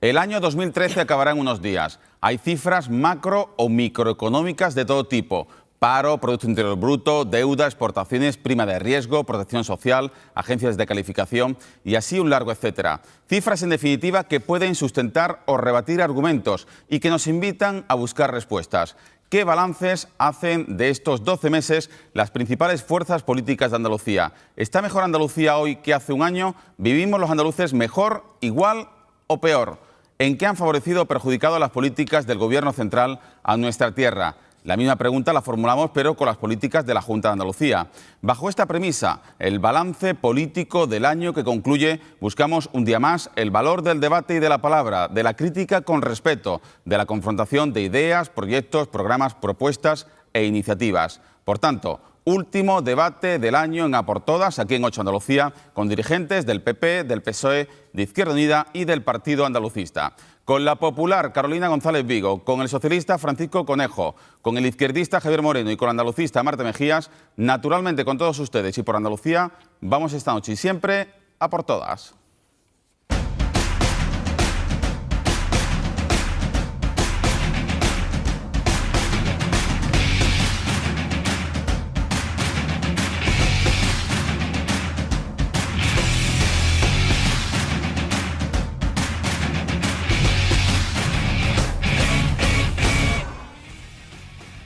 El año 2013 acabará en unos días. Hay cifras macro o microeconómicas de todo tipo. Paro, Producto Interior Bruto, deuda, exportaciones, prima de riesgo, protección social, agencias de calificación y así un largo etcétera. Cifras, en definitiva, que pueden sustentar o rebatir argumentos y que nos invitan a buscar respuestas. ¿Qué balances hacen de estos 12 meses las principales fuerzas políticas de Andalucía? ¿Está mejor Andalucía hoy que hace un año? ¿Vivimos los andaluces mejor, igual o peor? ¿En qué han favorecido o perjudicado las políticas del Gobierno central a nuestra tierra? La misma pregunta la formulamos, pero con las políticas de la Junta de Andalucía. Bajo esta premisa, el balance político del año que concluye, buscamos un día más el valor del debate y de la palabra, de la crítica con respeto, de la confrontación de ideas, proyectos, programas, propuestas e iniciativas. Por tanto, último debate del año en A por Todas, aquí en 8 Andalucía, con dirigentes del PP, del PSOE, de Izquierda Unida y del Partido Andalucista. Con la popular Carolina González Vigo, con el socialista Francisco Conejo, con el izquierdista Javier Moreno y con la andalucista Marta Mejías, naturalmente con todos ustedes y por Andalucía, vamos esta noche y siempre a por todas.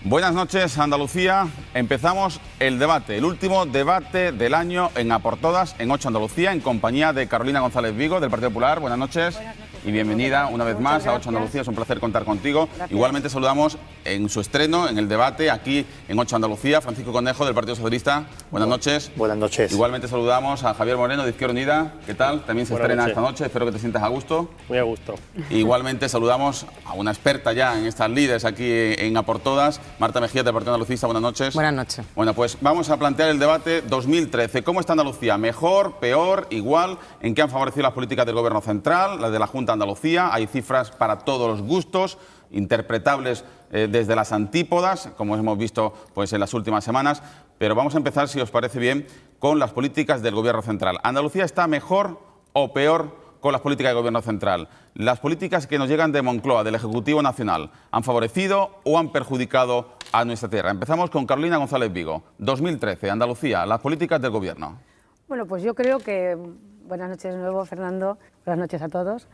Buenas noches, Andalucía. Empezamos el debate, el último debate del año en A por Todas, en 8 Andalucía, en compañía de Carolina González Vigo, del Partido Popular. Buenas noches. Y bienvenida una vez más a 8 Andalucía. Es un placer contar contigo. Gracias. Igualmente saludamos en su estreno, en el debate, aquí en 8 Andalucía, Francisco Conejo, del Partido Socialista. Buenas noches. Buenas noches. Igualmente saludamos a Javier Moreno, de Izquierda Unida. ¿Qué tal? También se estrena esta noche. Espero que te sientas a gusto. Muy a gusto. Igualmente saludamos a una experta ya en estas líderes aquí en A por Todas, Marta Mejías, del Partido Andalucista. Buenas noches. Buenas noches. Bueno, pues vamos a plantear el debate 2013. ¿Cómo está Andalucía? ¿Mejor, peor, igual? ¿En qué han favorecido las políticas del Gobierno central, las de la Junta de Andalucía? Hay cifras para todos los gustos, interpretables desde las antípodas, como hemos visto pues, en las últimas semanas. Pero vamos a empezar, si os parece bien, con las políticas del Gobierno central. ¿Andalucía está mejor o peor con las políticas del Gobierno central? ¿Las políticas que nos llegan de Moncloa, del Ejecutivo Nacional, han favorecido o han perjudicado a nuestra tierra? Empezamos con Carolina González Vigo. 2013, Andalucía, las políticas del Gobierno. Bueno, pues yo creo que... Buenas noches de nuevo, Fernando. Buenas noches a todos.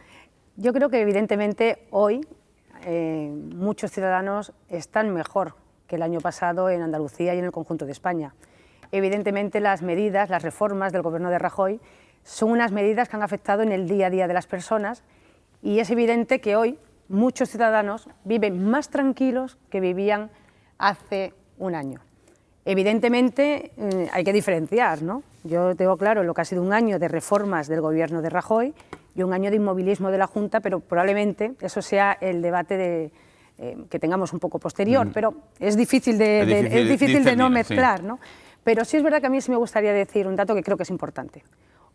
Yo creo que evidentemente hoy muchos ciudadanos están mejor que el año pasado en Andalucía y en el conjunto de España. Evidentemente las medidas, las reformas del Gobierno de Rajoy son unas medidas que han afectado en el día a día de las personas y es evidente que hoy muchos ciudadanos viven más tranquilos que vivían hace un año. Evidentemente hay que diferenciar, ¿no? Yo tengo claro lo que ha sido un año de reformas del Gobierno de Rajoy y un año de inmovilismo de la Junta, pero probablemente eso sea el debate que tengamos un poco posterior, pero es difícil de no mezclar, sí. ¿No? Pero sí es verdad que a mí sí me gustaría decir un dato que creo que es importante.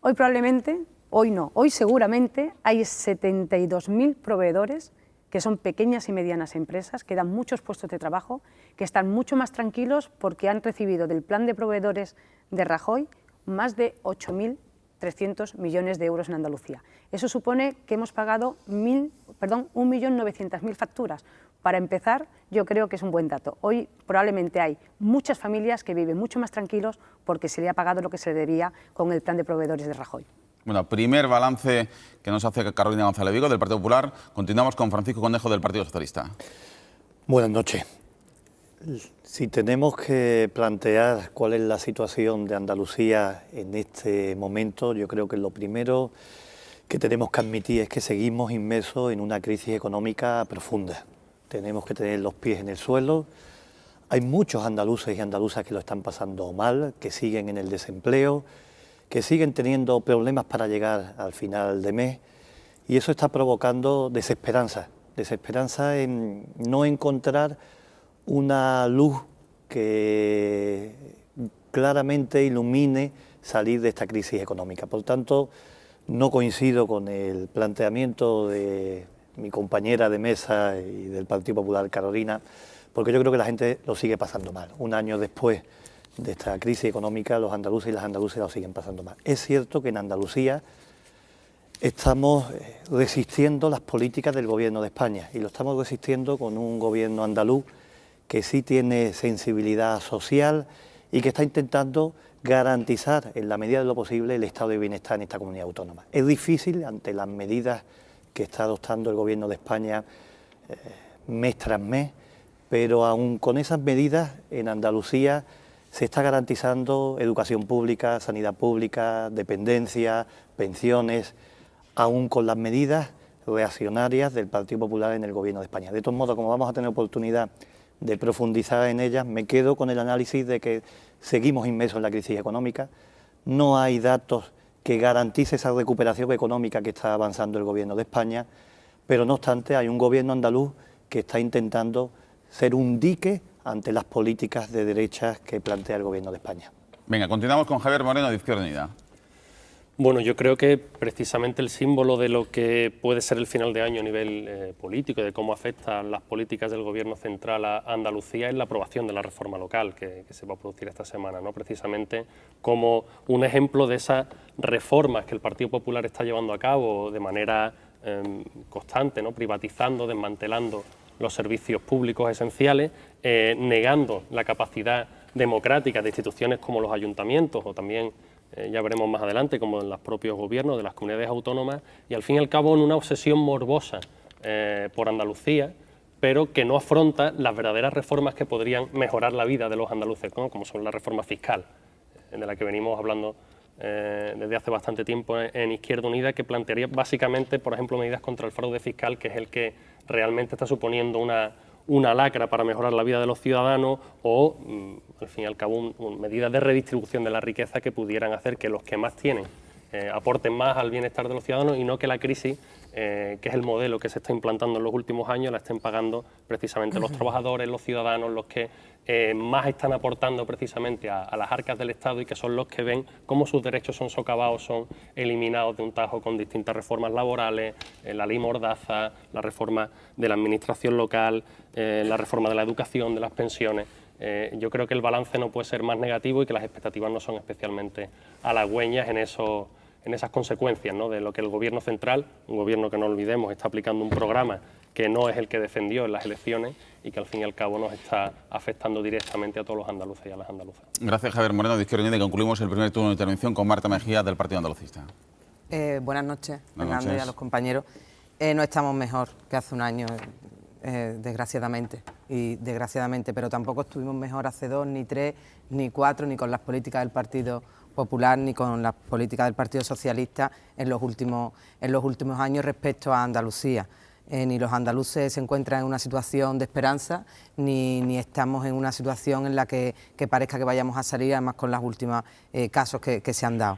Hoy probablemente, hoy seguramente hay 72.000 proveedores que son pequeñas y medianas empresas, que dan muchos puestos de trabajo, que están mucho más tranquilos porque han recibido del plan de proveedores de Rajoy más de 8.300 millones de euros en Andalucía. Eso supone que hemos pagado 1.900.000 facturas. Para empezar, yo creo que es un buen dato. Hoy probablemente hay muchas familias que viven mucho más tranquilos porque se le ha pagado lo que se le debía con el plan de proveedores de Rajoy. Bueno, primer balance que nos hace Carolina González Vigo, del Partido Popular. Continuamos con Francisco Conejo, del Partido Socialista. Buenas noches. Si tenemos que plantear cuál es la situación de Andalucía en este momento, yo creo que lo primero que tenemos que admitir es que seguimos inmersos en una crisis económica profunda. Tenemos que tener los pies en el suelo. Hay muchos andaluces y andaluzas que lo están pasando mal, que siguen en el desempleo, que siguen teniendo problemas para llegar al final de mes, y eso está provocando desesperanza en no encontrar una luz que claramente ilumine salir de esta crisis económica. Por tanto, no coincido con el planteamiento de mi compañera de mesa y del Partido Popular, Carolina, porque yo creo que la gente lo sigue pasando mal. Un año después de esta crisis económica, los andaluces y las andaluzas lo siguen pasando mal. Es cierto que en Andalucía estamos resistiendo las políticas del Gobierno de España y lo estamos resistiendo con un Gobierno andaluz que sí tiene sensibilidad social y que está intentando garantizar en la medida de lo posible el estado de bienestar en esta comunidad autónoma. Es difícil ante las medidas que está adoptando el Gobierno de España mes tras mes, pero aún con esas medidas en Andalucía se está garantizando educación pública, sanidad pública, dependencia, pensiones, aún con las medidas reaccionarias del Partido Popular en el Gobierno de España. De todos modos, como vamos a tener oportunidad de profundizar en ellas, me quedo con el análisis de que seguimos inmersos en la crisis económica, no hay datos que garantice esa recuperación económica que está avanzando el Gobierno de España, pero no obstante hay un Gobierno andaluz que está intentando ser un dique ante las políticas de derechas que plantea el Gobierno de España. Venga, continuamos con Javier Moreno de Izquierda Unida. Bueno, yo creo que precisamente el símbolo de lo que puede ser el final de año a nivel político y de cómo afectan las políticas del Gobierno central a Andalucía es la aprobación de la reforma local que se va a producir esta semana, ¿no? Precisamente como un ejemplo de esas reformas que el Partido Popular está llevando a cabo de manera constante, ¿no? Privatizando, desmantelando los servicios públicos esenciales, negando la capacidad democrática de instituciones como los ayuntamientos o también ya veremos más adelante, como en los propios gobiernos de las comunidades autónomas, y al fin y al cabo en una obsesión morbosa por Andalucía, pero que no afronta las verdaderas reformas que podrían mejorar la vida de los andaluces, ¿no? Como son la reforma fiscal, de la que venimos hablando desde hace bastante tiempo en Izquierda Unida, que plantearía básicamente, por ejemplo, medidas contra el fraude fiscal, que es el que realmente está suponiendo una lacra para mejorar la vida de los ciudadanos, o, al fin y al cabo, medidas de redistribución de la riqueza que pudieran hacer que los que más tienen aporten más al bienestar de los ciudadanos y no que la crisis, que es el modelo que se está implantando en los últimos años, la estén pagando precisamente los trabajadores, los ciudadanos, los que más están aportando precisamente a las arcas del Estado y que son los que ven cómo sus derechos son socavados, son eliminados de un tajo con distintas reformas laborales, la ley Mordaza, la reforma de la administración local, la reforma de la educación, de las pensiones. Yo creo que el balance no puede ser más negativo y que las expectativas no son especialmente halagüeñas en esas consecuencias, ¿no? De lo que el Gobierno central, un gobierno que no olvidemos, está aplicando un programa que no es el que defendió en las elecciones y que al fin y al cabo nos está afectando directamente a todos los andaluces y a las andaluzas. Gracias, Javier Moreno de Izquierda Unida, y concluimos el primer turno de intervención con Marta Mejía del Partido Andalucista. Buenas noches, Buenas Fernando, y noches a los compañeros. No estamos mejor que hace un año, desgraciadamente, pero tampoco estuvimos mejor hace 2, ni 3, ni 4, ni con las políticas del Partido Popular, ni con las políticas del Partido Socialista en los últimos años respecto a Andalucía. Ni los andaluces se encuentran en una situación de esperanza, ni estamos en una situación en la que parezca que vayamos a salir, además con los últimos casos que se han dado.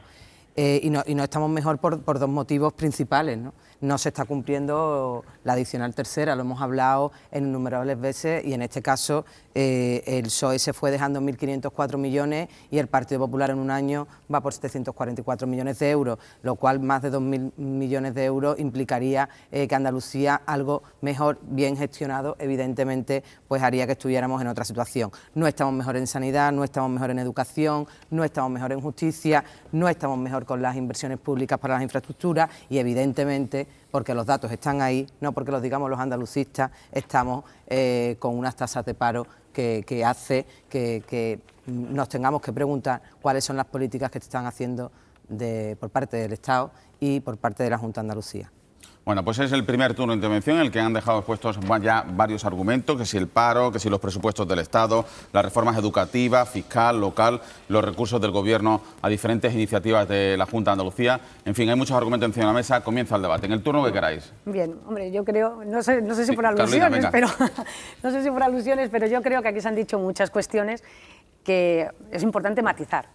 Y no estamos mejor por dos motivos principales, ¿no? No se está cumpliendo la adicional tercera, lo hemos hablado en innumerables veces, y en este caso el PSOE se fue dejando 1.504 millones y el Partido Popular en un año va por 744 millones de euros, lo cual más de 2.000 millones de euros implicaría que Andalucía, algo mejor, bien gestionado, evidentemente pues haría que estuviéramos en otra situación. No estamos mejor en sanidad, no estamos mejor en educación, no estamos mejor en justicia, no estamos mejor con las inversiones públicas para las infraestructuras y evidentemente, porque los datos están ahí, no porque los digamos los andalucistas, estamos con unas tasas de paro que hace que nos tengamos que preguntar cuáles son las políticas que se están haciendo por parte del Estado y por parte de la Junta de Andalucía. Bueno, pues es el primer turno de intervención en el que han dejado expuestos ya varios argumentos, que si el paro, que si los presupuestos del Estado, las reformas educativas, fiscal, local, los recursos del Gobierno a diferentes iniciativas de la Junta de Andalucía. En fin, hay muchos argumentos encima de la mesa. Comienza el debate. En el turno que queráis. Bien, hombre, yo creo, no sé si por Carolina, alusiones, pero yo creo que aquí se han dicho muchas cuestiones que es importante matizar,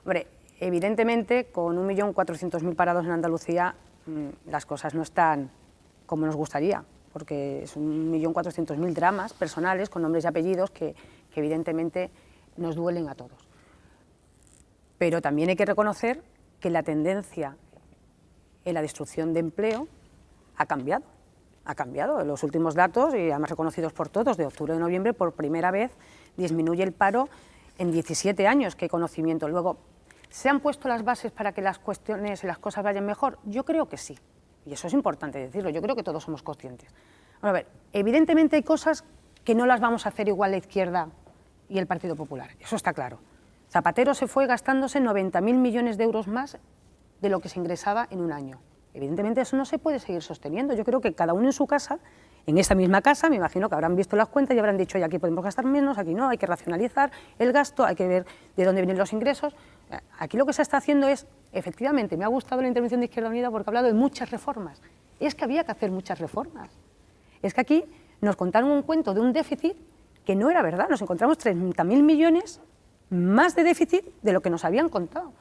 Hombre, evidentemente, con 1.400.000 parados en Andalucía, las cosas no están como nos gustaría, porque son 1.400.000 dramas personales con nombres y apellidos que evidentemente nos duelen a todos. Pero también hay que reconocer que la tendencia en la destrucción de empleo ha cambiado. En los últimos datos, y además reconocidos por todos, de octubre a noviembre, por primera vez disminuye el paro en 17 años, que conocimiento. Luego, ¿Se han puesto las bases para que las cuestiones y las cosas vayan mejor? Yo creo que sí, y eso es importante decirlo, yo creo que todos somos conscientes. Bueno, a ver, evidentemente hay cosas que no las vamos a hacer igual la izquierda y el Partido Popular, eso está claro. Zapatero se fue gastándose 90.000 millones de euros más de lo que se ingresaba en un año. Evidentemente eso no se puede seguir sosteniendo. Yo creo que cada uno en su casa, en esta misma casa, me imagino que habrán visto las cuentas y habrán dicho, oye, aquí podemos gastar menos, aquí no, hay que racionalizar el gasto, hay que ver de dónde vienen los ingresos. Aquí lo que se está haciendo es, efectivamente, me ha gustado la intervención de Izquierda Unida porque ha hablado de muchas reformas. Es que había que hacer muchas reformas. Es que aquí nos contaron un cuento de un déficit que no era verdad. Nos encontramos 30.000 millones más de déficit de lo que nos habían contado.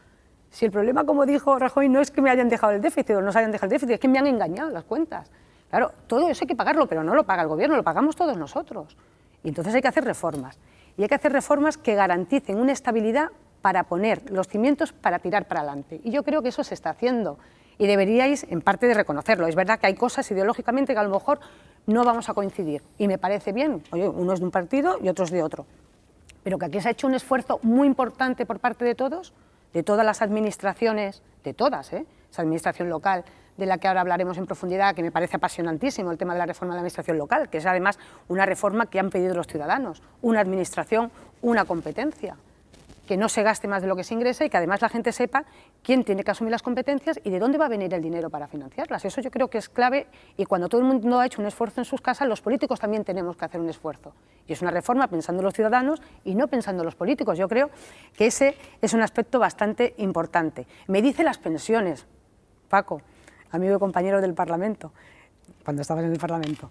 Si el problema, como dijo Rajoy, no es que me hayan dejado el déficit o nos hayan dejado el déficit, es que me han engañado las cuentas. Claro, todo eso hay que pagarlo, pero no lo paga el gobierno, lo pagamos todos nosotros. Y entonces hay que hacer reformas. Y hay que hacer reformas que garanticen una estabilidad para poner los cimientos para tirar para adelante. Y yo creo que eso se está haciendo. Y deberíais, en parte, de reconocerlo. Es verdad que hay cosas ideológicamente que a lo mejor no vamos a coincidir. Y me parece bien. Oye, uno es de un partido y otro es de otro. Pero que aquí se ha hecho un esfuerzo muy importante por parte de todos, de todas las administraciones, de todas, esa administración local, de la que ahora hablaremos en profundidad, que me parece apasionantísimo el tema de la reforma de la administración local, que es además una reforma que han pedido los ciudadanos, una administración, una competencia, que no se gaste más de lo que se ingresa y que además la gente sepa quién tiene que asumir las competencias y de dónde va a venir el dinero para financiarlas. Eso yo creo que es clave y cuando todo el mundo ha hecho un esfuerzo en sus casas, los políticos también tenemos que hacer un esfuerzo. Y es una reforma pensando en los ciudadanos y no pensando en los políticos. Yo creo que ese es un aspecto bastante importante. Me dice las pensiones, Paco, amigo y compañero del Parlamento, cuando estabas en el Parlamento.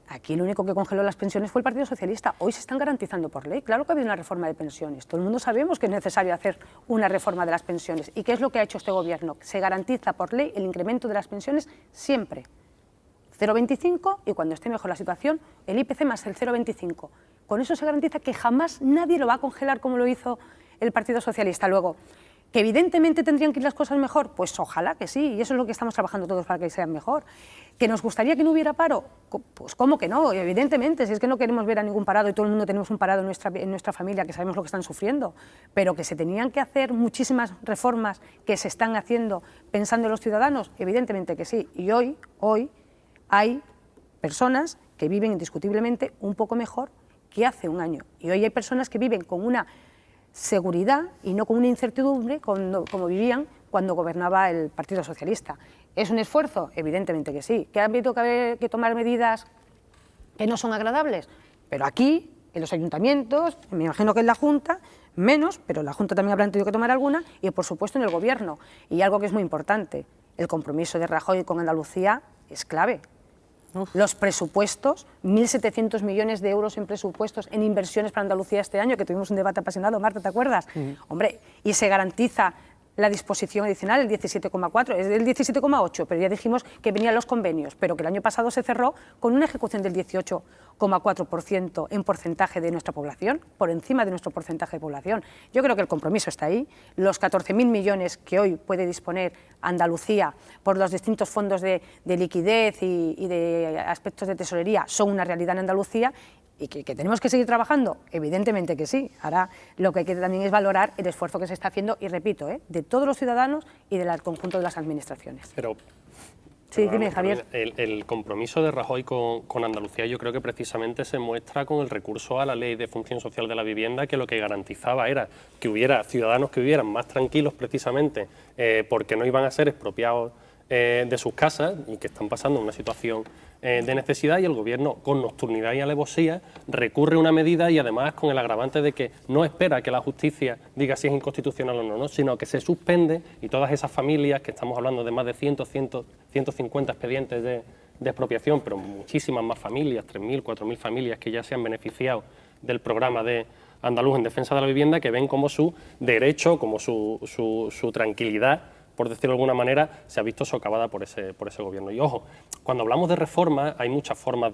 Aquí el único que congeló las pensiones fue el Partido Socialista. Hoy se están garantizando por ley. Claro que ha habido una reforma de pensiones. Todo el mundo sabemos que es necesario hacer una reforma de las pensiones. ¿Y qué es lo que ha hecho este Gobierno? Se garantiza por ley el incremento de las pensiones siempre. 0,25 y cuando esté mejor la situación, el IPC más el 0,25. Con eso se garantiza que jamás nadie lo va a congelar como lo hizo el Partido Socialista. Luego, ¿que evidentemente tendrían que ir las cosas mejor? Pues ojalá que sí, y eso es lo que estamos trabajando todos para que sean mejor. ¿Que nos gustaría que no hubiera paro? Pues ¿cómo que no? Evidentemente, si es que no queremos ver a ningún parado y todo el mundo tenemos un parado en nuestra familia, que sabemos lo que están sufriendo, pero que se tenían que hacer muchísimas reformas que se están haciendo pensando en los ciudadanos, evidentemente que sí. Y hoy hay personas que viven indiscutiblemente un poco mejor que hace un año. Y hoy hay personas que viven con una seguridad y no con una incertidumbre como vivían cuando gobernaba el Partido Socialista. ¿Es un esfuerzo? Evidentemente que sí. ¿Que ha habido que tomar medidas que no son agradables? Pero aquí, en los ayuntamientos, me imagino que en la Junta, menos, pero en la Junta también habrán tenido que tomar alguna, y por supuesto en el Gobierno. Y algo que es muy importante, el compromiso de Rajoy con Andalucía es clave. Los presupuestos, 1.700 millones de euros en presupuestos en inversiones para Andalucía este año, que tuvimos un debate apasionado, Marta, ¿te acuerdas? Hombre, y se garantiza la disposición adicional, el 17,4, es del 17,8, pero ya dijimos que venían los convenios, pero que el año pasado se cerró con una ejecución del 18,4% en porcentaje de nuestra población, por encima de nuestro porcentaje de población. Yo creo que el compromiso está ahí. Los 14.000 millones que hoy puede disponer Andalucía por los distintos fondos de liquidez y de aspectos de tesorería son una realidad en Andalucía. ¿Y que tenemos que seguir trabajando? Evidentemente que sí. Ahora lo que hay que también es valorar el esfuerzo que se está haciendo, y repito, de todos los ciudadanos y del conjunto de las administraciones. Sí, dime, Javier. El compromiso de Rajoy con Andalucía yo creo que precisamente se muestra con el recurso a la Ley de Función Social de la Vivienda, que lo que garantizaba era que hubiera ciudadanos que vivieran más tranquilos precisamente porque no iban a ser expropiados de sus casas y que están pasando una situación de necesidad, y el Gobierno, con nocturnidad y alevosía, recurre a una medida y además con el agravante de que no espera que la justicia diga si es inconstitucional o no, sino que se suspende, y todas esas familias, que estamos hablando de más de 150 expedientes de expropiación, pero muchísimas más familias, 3.000, 4.000 familias que ya se han beneficiado del programa de andaluz en defensa de la vivienda, que ven como su derecho, como su tranquilidad, por decirlo de alguna manera, se ha visto socavada por ese Gobierno. Y ojo, cuando hablamos de reformas, hay muchas formas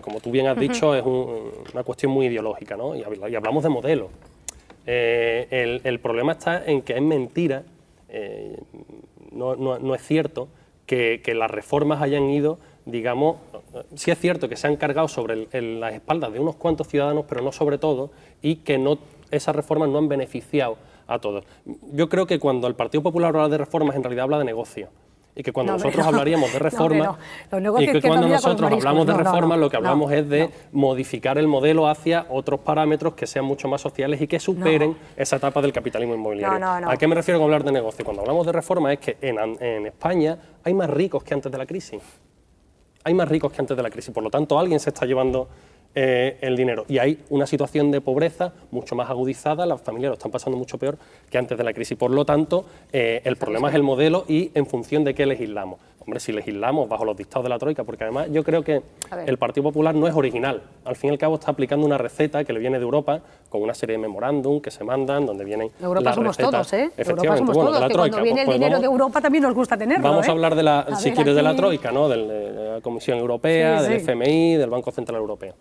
como tú bien has dicho, es una cuestión muy ideológica, ¿no? Y hablamos de modelos. El problema está en que es mentira, no es cierto que las reformas hayan ido, digamos, sí es cierto que se han cargado sobre las espaldas de unos cuantos ciudadanos, pero no sobre todo, y que esas reformas no han beneficiado a todos. Yo creo que cuando el Partido Popular habla de reformas, en realidad habla de negocio. Y que cuando nosotros hablaríamos de reformas, y que cuando nosotros hablamos de reformas, lo que hablamos es de modificar el modelo hacia otros parámetros que sean mucho más sociales y que superen esa etapa del capitalismo inmobiliario. ¿A qué me refiero con hablar de negocio? Cuando hablamos de reformas es que en España hay más ricos que antes de la crisis. Hay más ricos que antes de la crisis, por lo tanto alguien se está llevando el dinero. Y hay una situación de pobreza mucho más agudizada, las familias lo están pasando mucho peor que antes de la crisis. Por lo tanto, el problema es el modelo y en función de qué legislamos. Hombre, si legislamos bajo los dictados de la Troika, porque además yo creo que el Partido Popular no es original. Al fin y al cabo está aplicando una receta que le viene de Europa, con una serie de memorándum que se mandan, donde vienen Europa somos todos, ¿eh? Efectivamente, Europa somos todos, de la que Troika. cuando viene el dinero de Europa también nos gusta tenerlo. Vamos a hablar de la, si quieres, de la aquí... Troika, ¿no? De la Comisión Europea, del FMI, del Banco Central Europeo.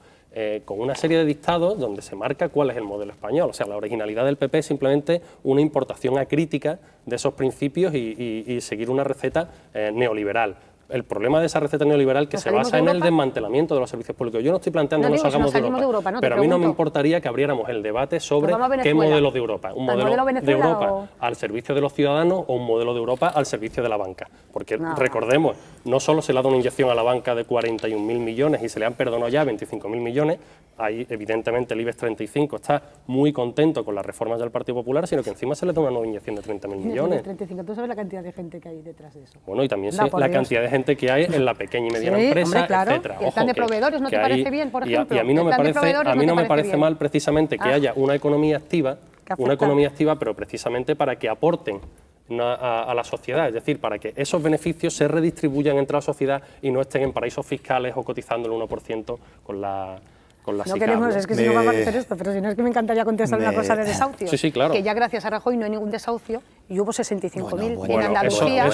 Con una serie de dictados donde se marca cuál es el modelo español. O sea, la originalidad del PP es simplemente una importación acrítica de esos principios y seguir una receta neoliberal. El problema de esa receta neoliberal que se basa en el desmantelamiento de los servicios públicos. Yo no estoy planteando que nos salgamos de Europa, pero a mí no me importaría que abriéramos el debate sobre qué modelo de Europa. ¿Un modelo de Europa al servicio de los ciudadanos o un modelo de Europa al servicio de la banca? Porque recordemos, no solo se le ha dado una inyección a la banca de 41.000 millones y se le han perdonado ya 25.000 millones, ahí evidentemente el IBEX 35 está muy contento con las reformas del Partido Popular, sino que encima se le da una nueva inyección de 30.000 millones. 35. ¿Tú sabes la cantidad de gente que hay detrás de eso? Bueno, y también la cantidad de gente que hay en la pequeña y mediana empresa, hombre, claro. etcétera. El plan de proveedores, ¿no te parece bien, por ejemplo? Y a mí no me parece mal precisamente que haya una economía activa, pero precisamente para que aporten a la sociedad, es decir, para que esos beneficios se redistribuyan entre la sociedad y no estén en paraísos fiscales o cotizando el 1% con la No queremos, es que si no va a aparecer esto, pero si no es que me encantaría contestar una cosa de desahucios. Sí, claro. Que ya gracias a Rajoy no hay ningún desahucio y hubo 65.000 en Andalucía.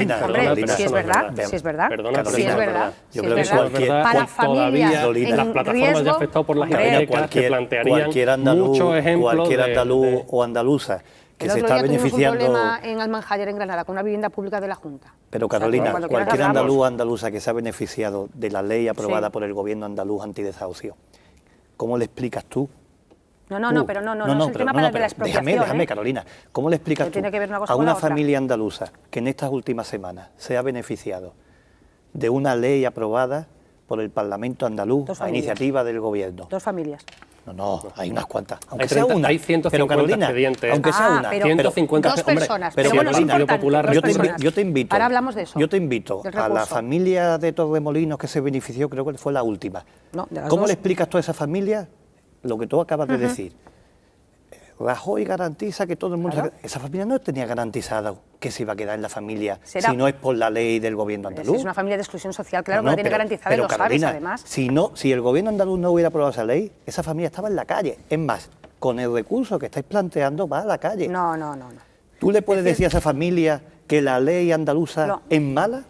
Carolina, si es verdad, si es verdad. Perdona, si es verdad. Yo creo que para familias en las plataformas ya afectadas por las hipotecas que plantearían muchos ejemplos. Cualquier andaluz o andaluza que se está beneficiando. Tuvimos un problema en Almanjaya, en Granada, con una vivienda pública de la Junta. Pero Carolina, cualquier andaluz o andaluza que se ha beneficiado de la ley aprobada por el gobierno andaluz antidesahucio, ¿cómo le explicas tú? No, pero es el tema de la expropiación. Déjame, Carolina. ¿Cómo le explicas tú a una familia andaluza que en estas últimas semanas se ha beneficiado de una ley aprobada por el Parlamento andaluz a iniciativa del gobierno? 2 familias. No, hay unas cuantas. Aunque Hay sea una. Hay 150 pero Carolina, expedientes. Aunque sea una. 150 2 personas. Pero bueno, Carolina, yo te invito. Ahora hablamos de eso. Yo te invito a la familia de Torremolinos que se benefició, creo que fue la última. ¿Cómo le explicas tú a esa familia lo que tú acabas de decir? Rajoy garantiza que todo el mundo... Claro. Esa familia no tenía garantizado que se iba a quedar en la familia si no es por la ley del gobierno andaluz. Es una familia de exclusión social, claro, que no tiene garantizada y lo sabes, además. Si el gobierno andaluz no hubiera aprobado esa ley, esa familia estaba en la calle. Es más, con el recurso que estáis planteando va a la calle. No. ¿Tú le puedes decir a esa familia que la ley andaluza es mala?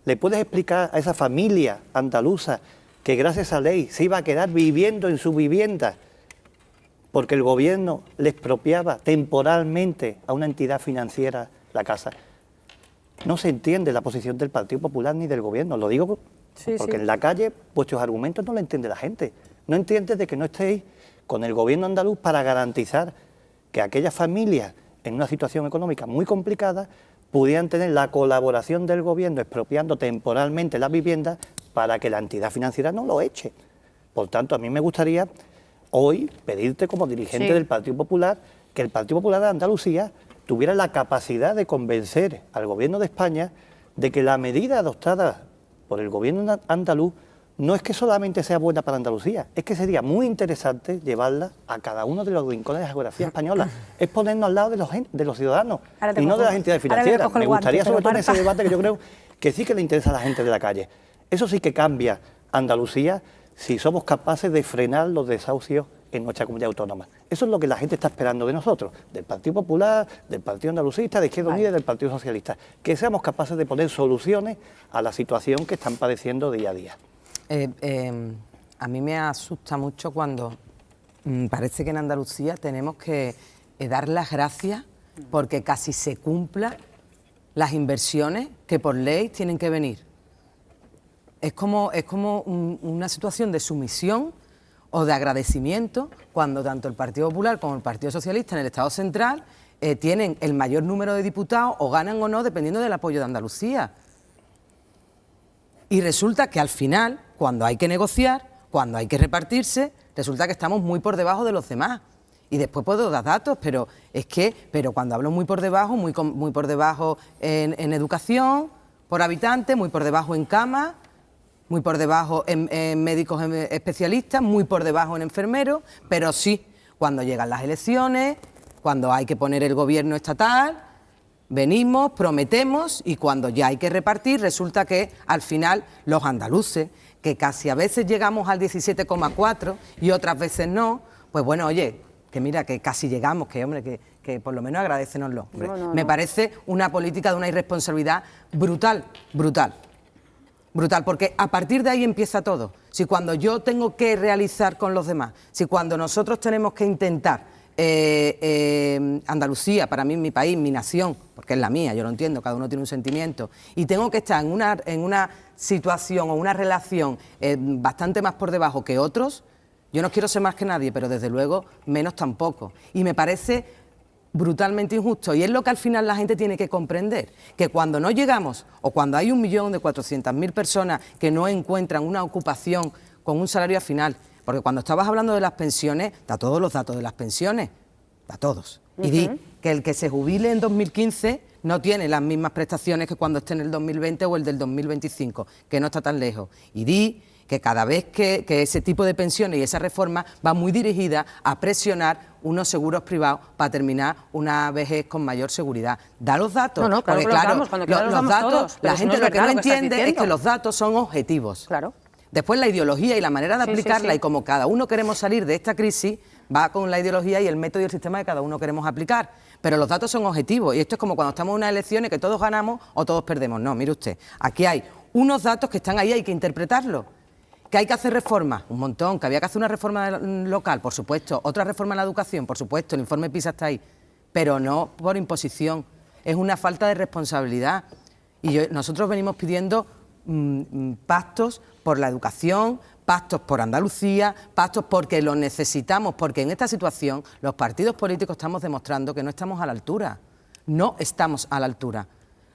¿Le puedes explicar a esa familia andaluza que gracias a esa ley se iba a quedar viviendo en su vivienda porque el gobierno le expropiaba temporalmente a una entidad financiera la casa? No se entiende la posición del Partido Popular ni del gobierno, lo digo porque en la calle vuestros argumentos no lo entiende la gente. No entiende de que no estéis con el gobierno andaluz para garantizar que aquellas familias en una situación económica muy complicada pudieran tener la colaboración del gobierno expropiando temporalmente las viviendas para que la entidad financiera no lo eche. Por tanto, a mí me gustaría hoy pedirte como dirigente del Partido Popular que el Partido Popular de Andalucía tuviera la capacidad de convencer al Gobierno de España de que la medida adoptada por el Gobierno andaluz no es que solamente sea buena para Andalucía, es que sería muy interesante llevarla a cada uno de los rincones de la geografía española. Es ponernos al lado de los ciudadanos y no de las entidades financieras. Me gustaría, sobre todo en ese debate, que yo creo que sí que le interesa a la gente de la calle. Eso sí que cambia Andalucía si somos capaces de frenar los desahucios en nuestra comunidad autónoma. Eso es lo que la gente está esperando de nosotros, del Partido Popular, del Partido Andalucista, de Izquierda Unida y del Partido Socialista. Que seamos capaces de poner soluciones a la situación que están padeciendo día a día. A mí me asusta mucho cuando parece que en Andalucía tenemos que dar las gracias porque casi se cumplan las inversiones que por ley tienen que venir. Es como una situación de sumisión o de agradecimiento cuando tanto el Partido Popular como el Partido Socialista en el Estado Central tienen el mayor número de diputados o ganan o no dependiendo del apoyo de Andalucía. Y resulta que al final, cuando hay que negociar, cuando hay que repartirse, resulta que estamos muy por debajo de los demás. Y después puedo dar datos, pero cuando hablo muy por debajo, muy por debajo en educación por habitante, muy por debajo en camas, muy por debajo en médicos especialistas, muy por debajo en enfermeros, pero sí, cuando llegan las elecciones, cuando hay que poner el gobierno estatal, venimos, prometemos y cuando ya hay que repartir, resulta que al final los andaluces, que casi a veces llegamos al 17,4 y otras veces no, pues bueno, oye, que mira, que casi llegamos, que hombre, que por lo menos agradécenoslo. No. Me parece una política de una irresponsabilidad brutal, porque a partir de ahí empieza todo. Si cuando yo tengo que realizar con los demás, si cuando nosotros tenemos que intentar Andalucía, para mí mi país, mi nación, porque es la mía, yo lo entiendo, cada uno tiene un sentimiento, y tengo que estar en una situación o una relación bastante más por debajo que otros, yo no quiero ser más que nadie, pero desde luego menos tampoco. Y me parece brutalmente injusto, y es lo que al final la gente tiene que comprender, que cuando no llegamos, o cuando hay 1.400.000 personas que no encuentran una ocupación con un salario al final, porque cuando estabas hablando de las pensiones, da todos los datos de las pensiones, da todos. Y di que el que se jubile en 2015 no tiene las mismas prestaciones que cuando esté en el 2020 o el del 2025, que no está tan lejos. Y di que cada vez que ese tipo de pensiones y esa reforma va muy dirigida a presionar unos seguros privados para terminar una vejez con mayor seguridad. Da los datos, no, claro, porque claro, los datos, todos, la gente lo que no entiende es que los datos son objetivos. Claro. Después la ideología y la manera de aplicarla y como cada uno queremos salir de esta crisis, va con la ideología y el método y el sistema que cada uno queremos aplicar. Pero los datos son objetivos y esto es como cuando estamos en unas elecciones que todos ganamos o todos perdemos. No, mire usted, aquí hay unos datos que están ahí, hay que interpretarlos. ¿Que hay que hacer reformas? Un montón. ¿Que había que hacer una reforma local? Por supuesto. ¿Otra reforma en la educación? Por supuesto. El informe PISA está ahí. Pero no por imposición. Es una falta de responsabilidad. Y nosotros venimos pidiendo pactos por la educación, pactos por Andalucía, pactos porque lo necesitamos, porque en esta situación los partidos políticos estamos demostrando que no estamos a la altura. No estamos a la altura.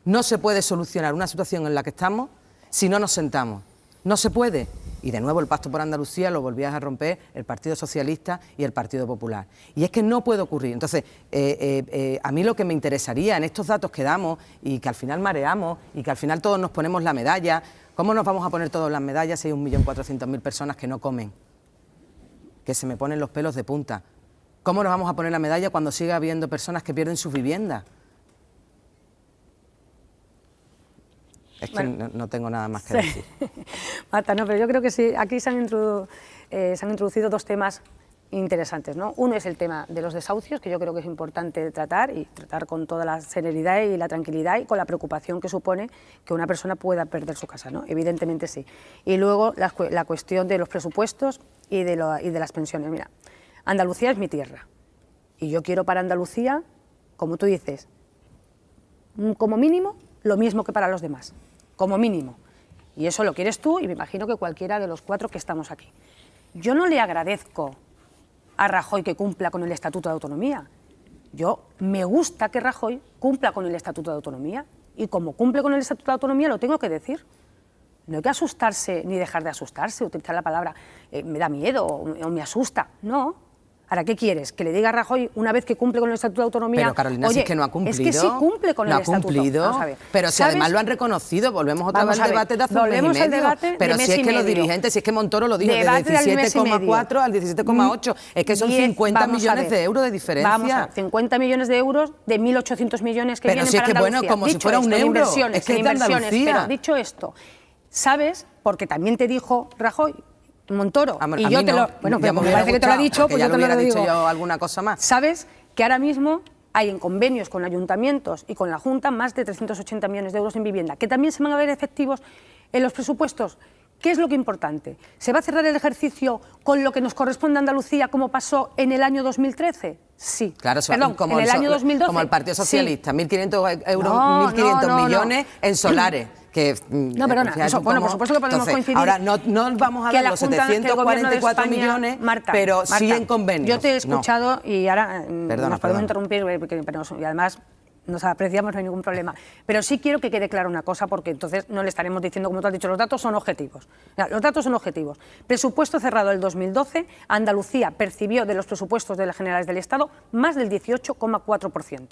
No se puede solucionar una situación en la que estamos si no nos sentamos. No se puede. Y de nuevo el pacto por Andalucía lo volvías a romper el Partido Socialista y el Partido Popular. Y es que no puede ocurrir. Entonces, a mí lo que me interesaría en estos datos que damos y que al final mareamos y que al final todos nos ponemos la medalla, ¿cómo nos vamos a poner todos las medallas si hay 1.400.000 personas que no comen? Que se me ponen los pelos de punta. ¿Cómo nos vamos a poner la medalla cuando siga habiendo personas que pierden sus viviendas? Es que no tengo nada más que decir. Marta, no, pero yo creo que sí, aquí se han introducido dos temas interesantes, ¿no? Uno es el tema de los desahucios, que yo creo que es importante tratar y tratar con toda la serenidad y la tranquilidad y con la preocupación que supone que una persona pueda perder su casa, ¿no? Evidentemente sí. Y luego la cuestión de los presupuestos y de las pensiones. Mira, Andalucía es mi tierra y yo quiero para Andalucía, como tú dices, como mínimo lo mismo que para los demás. Como mínimo. Y eso lo quieres tú y me imagino que cualquiera de los cuatro que estamos aquí. Yo no le agradezco a Rajoy que cumpla con el Estatuto de Autonomía. Me gusta que Rajoy cumpla con el Estatuto de Autonomía y como cumple con el Estatuto de Autonomía lo tengo que decir. No hay que asustarse ni dejar de asustarse, utilizar la palabra me da miedo o me asusta. No. ¿Ahora qué quieres? ¿Que le diga a Rajoy una vez que cumple con el Estatuto de Autonomía? Pero Carolina, oye, si es que no ha cumplido. Es que sí cumple con el Estatuto. No ha cumplido. Vamos a ver. Pero si además lo han reconocido, volvemos otra vez al debate de hace un mes y medio. Pero si es que los dirigentes, si es que Montoro lo dijo, de 17,4 al 17,8, es que son 50 millones de euros de diferencia. Vamos a ver, 50 millones de euros de 1.800 millones que pero vienen si es para que Andalucía. Bueno, como si fuera un euro. Es que es de Andalucía. Pero dicho esto, ¿sabes? Porque también te dijo Rajoy, Montoro, y yo te lo... Bueno, pero me parece que te lo ha dicho, pues yo te lo digo. Yo alguna cosa más. ¿Sabes? Que ahora mismo hay en convenios con ayuntamientos y con la Junta más de 380 millones de euros en vivienda, que también se van a ver efectivos en los presupuestos. ¿Qué es lo que es importante? ¿Se va a cerrar el ejercicio con lo que nos corresponde a Andalucía como pasó en el año 2013? Sí. Claro, perdón, en el año 2012. Como el Partido Socialista, sí. 1.500 euros, 1.500 millones en solares. que... No, perdona, eso, bueno, por supuesto que podemos coincidir. Ahora, no vamos a dar los 744 millones, Marta, pero sí en convenios. Yo te he escuchado y ahora nos podemos interrumpir, y además nos apreciamos, no hay ningún problema. Pero sí quiero que quede clara una cosa, porque entonces no le estaremos diciendo, como tú has dicho, los datos son objetivos. Los datos son objetivos. Presupuesto cerrado del 2012, Andalucía percibió de los presupuestos de las generales del Estado más del 18,4%.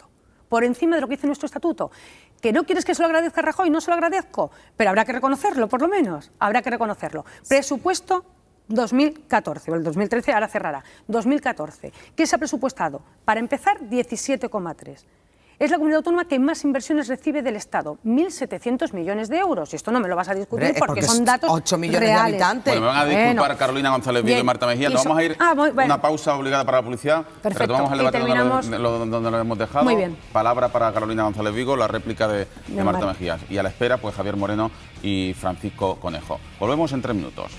Por encima de lo que dice nuestro estatuto. ¿Que no quieres que se lo agradezca a Rajoy? No se lo agradezco, pero habrá que reconocerlo, por lo menos. Habrá que reconocerlo. Presupuesto 2014, o el 2013 ahora cerrará. 2014. ¿Qué se ha presupuestado? Para empezar, 17,3. Es la comunidad autónoma que más inversiones recibe del Estado, 1.700 millones de euros. Y esto no me lo vas a discutir porque son datos 8 millones reales. de habitantes. Bueno, me van a disculpar Carolina González Vigo y Marta Mejía. Nos vamos a ir una pausa obligada para la publicidad. Perfecto. Retomamos el debate donde lo hemos dejado. Muy bien. Palabra para Carolina González Vigo, la réplica de Marta Mejía. Y a la espera, pues Javier Moreno y Francisco Conejo. Volvemos en 3 minutos.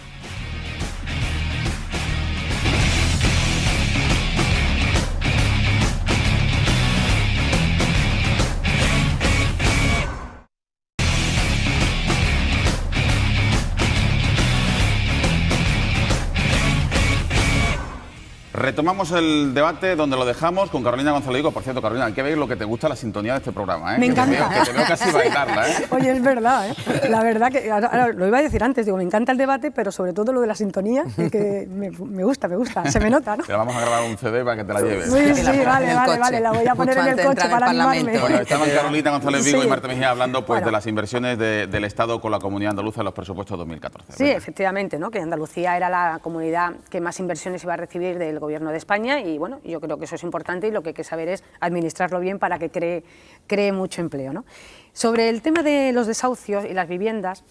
Retomamos el debate donde lo dejamos con Carolina González Vigo. Por cierto, Carolina, hay que ver lo que te gusta la sintonía de este programa, ¿eh? Me encanta. Que te veo casi bailarla, ¿eh? Oye, es verdad, ¿eh? La verdad que, ahora, lo iba a decir antes, digo, me encanta el debate, pero sobre todo lo de la sintonía, que me gusta, se me nota, ¿no? Te vamos a grabar un CD para que te la lleves. Sí, vale, la voy a poner en el coche para animarme. Bueno, estaban Carolina González Vigo y Marta Mejía hablando pues de las inversiones del Estado con la comunidad andaluza en los presupuestos 2014. Sí, efectivamente, ¿no? Que Andalucía era la comunidad que más inversiones iba a recibir del Gobierno de España. Y bueno, yo creo que eso es importante y lo que hay que saber es administrarlo bien para que cree mucho empleo, ¿no? Sobre el tema de los desahucios y las viviendas,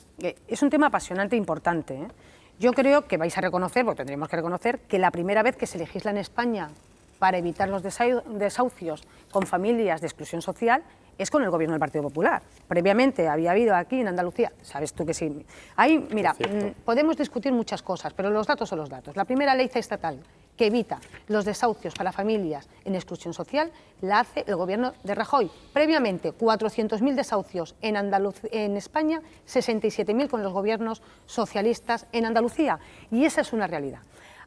es un tema apasionante e importante, ¿eh? Yo creo que vais a reconocer, porque tendríamos que reconocer, que la primera vez que se legisla en España para evitar los desahucios con familias de exclusión social es con el Gobierno del Partido Popular. Previamente había habido aquí en Andalucía, sabes tú que sí. Ahí, mira, podemos discutir muchas cosas, pero los datos son los datos. La primera ley estatal que evita los desahucios para familias en exclusión social la hace el Gobierno de Rajoy. Previamente, 400.000 desahucios en España, 67.000 con los gobiernos socialistas en Andalucía. Y esa es una realidad.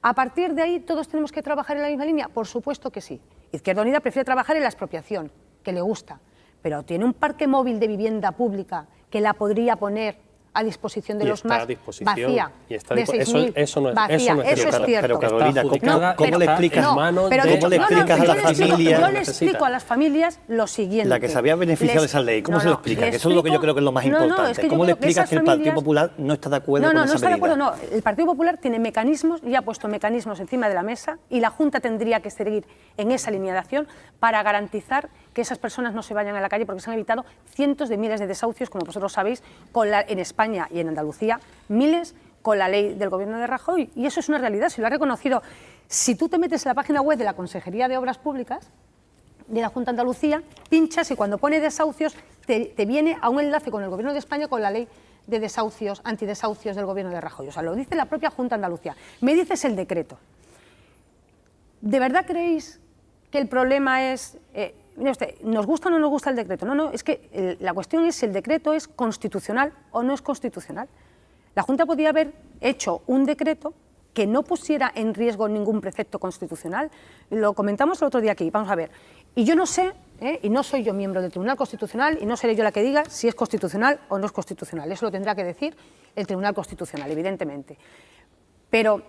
¿A partir de ahí todos tenemos que trabajar en la misma línea? Por supuesto que sí. Izquierda Unida prefiere trabajar en la expropiación, que le gusta, pero tiene un parque móvil de vivienda pública que la podría poner a disposición de los más vacía. Y está de 6.000 eso no es cierto. Pero Carolina, ¿cómo le explicas a las familias? Yo le explico a las familias lo siguiente. La que se había beneficiado de esa ley, ¿cómo se lo explica? Que eso es lo que yo creo que es lo más importante. ¿Cómo le explicas que el Partido Popular no está de acuerdo con esa medida? No está de acuerdo, no. El Partido Popular tiene mecanismos y ha puesto mecanismos encima de la mesa y la Junta tendría que seguir en esa línea de acción para garantizar que esas personas no se vayan a la calle, porque se han evitado cientos de miles de desahucios, como vosotros sabéis, en España y en Andalucía, miles con la ley del Gobierno de Rajoy. Y eso es una realidad, se lo ha reconocido. Si tú te metes en la página web de la Consejería de Obras Públicas de la Junta de Andalucía, pinchas y cuando pone desahucios te viene a un enlace con el Gobierno de España con la ley de desahucios, antidesahucios del Gobierno de Rajoy. O sea, lo dice la propia Junta de Andalucía. Me dices el decreto. ¿De verdad creéis que el problema es... mire usted, ¿nos gusta o no nos gusta el decreto? No, es que la cuestión es si el decreto es constitucional o no es constitucional. La Junta podía haber hecho un decreto que no pusiera en riesgo ningún precepto constitucional. Lo comentamos el otro día aquí, vamos a ver. Y yo no sé, y no soy yo miembro del Tribunal Constitucional, y no seré yo la que diga si es constitucional o no es constitucional. Eso lo tendrá que decir el Tribunal Constitucional, evidentemente. Pero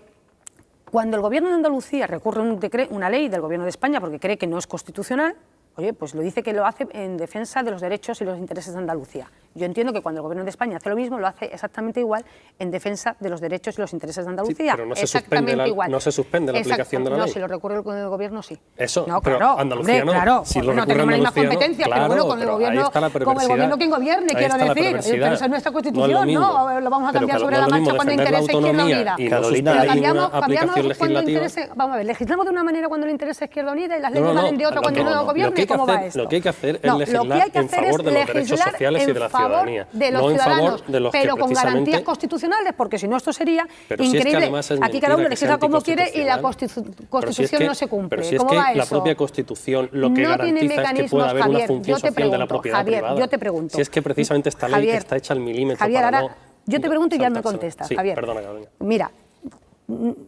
cuando el Gobierno de Andalucía recurre a una ley del Gobierno de España porque cree que no es constitucional, oye, pues lo dice que lo hace en defensa de los derechos y los intereses de Andalucía. Yo entiendo que cuando el Gobierno de España hace lo mismo, lo hace exactamente igual en defensa de los derechos y los intereses de Andalucía. Sí, pero no se suspende la aplicación de la ley. No, si lo recurre con el Gobierno, sí. Eso, no, pero claro, Andalucía hombre, claro, si lo no tenemos las mismas competencias, claro, pero bueno, con el Gobierno quien gobierne, quiero decir. Pero eso es nuestra Constitución, ¿no? Lo vamos a cambiar sobre la marcha cuando interese Izquierda Unida. Carolina, cambiamos cuando interese... Vamos a ver, legislamos de una manera cuando le interesa Izquierda Unida y las leyes valen de otra cuando no gobierne. ¿Cómo va esto? Lo que hay que hacer es legislar en favor de los derechos sociales y de la favor ciudadanía, de los no en ciudadanos, favor de los que pero con precisamente... garantías constitucionales, porque si no esto sería Pero si es que increíble. además es Aquí cada uno mentira que sea legisla como quiere y la anticonstitucional. Constitución no se cumple. Pero si es ¿Cómo que va la eso? propia Constitución lo que No tiene garantiza es que mecanismos, pueda haber Javier, una función yo te social de la pregunto, propiedad Javier, privada. yo te pregunto. Si es que precisamente esta ley Javier, está hecha al milímetro Javier, para ahora yo te pregunto y ya me saltársela. contestas, Sí, Javier. perdona, Carolina. Mira,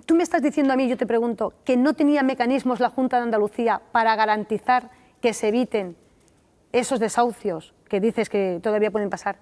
tú me estás diciendo a mí, yo te pregunto, que no tenía mecanismos la Junta de Andalucía para garantizar que se eviten esos desahucios que dices que todavía pueden pasar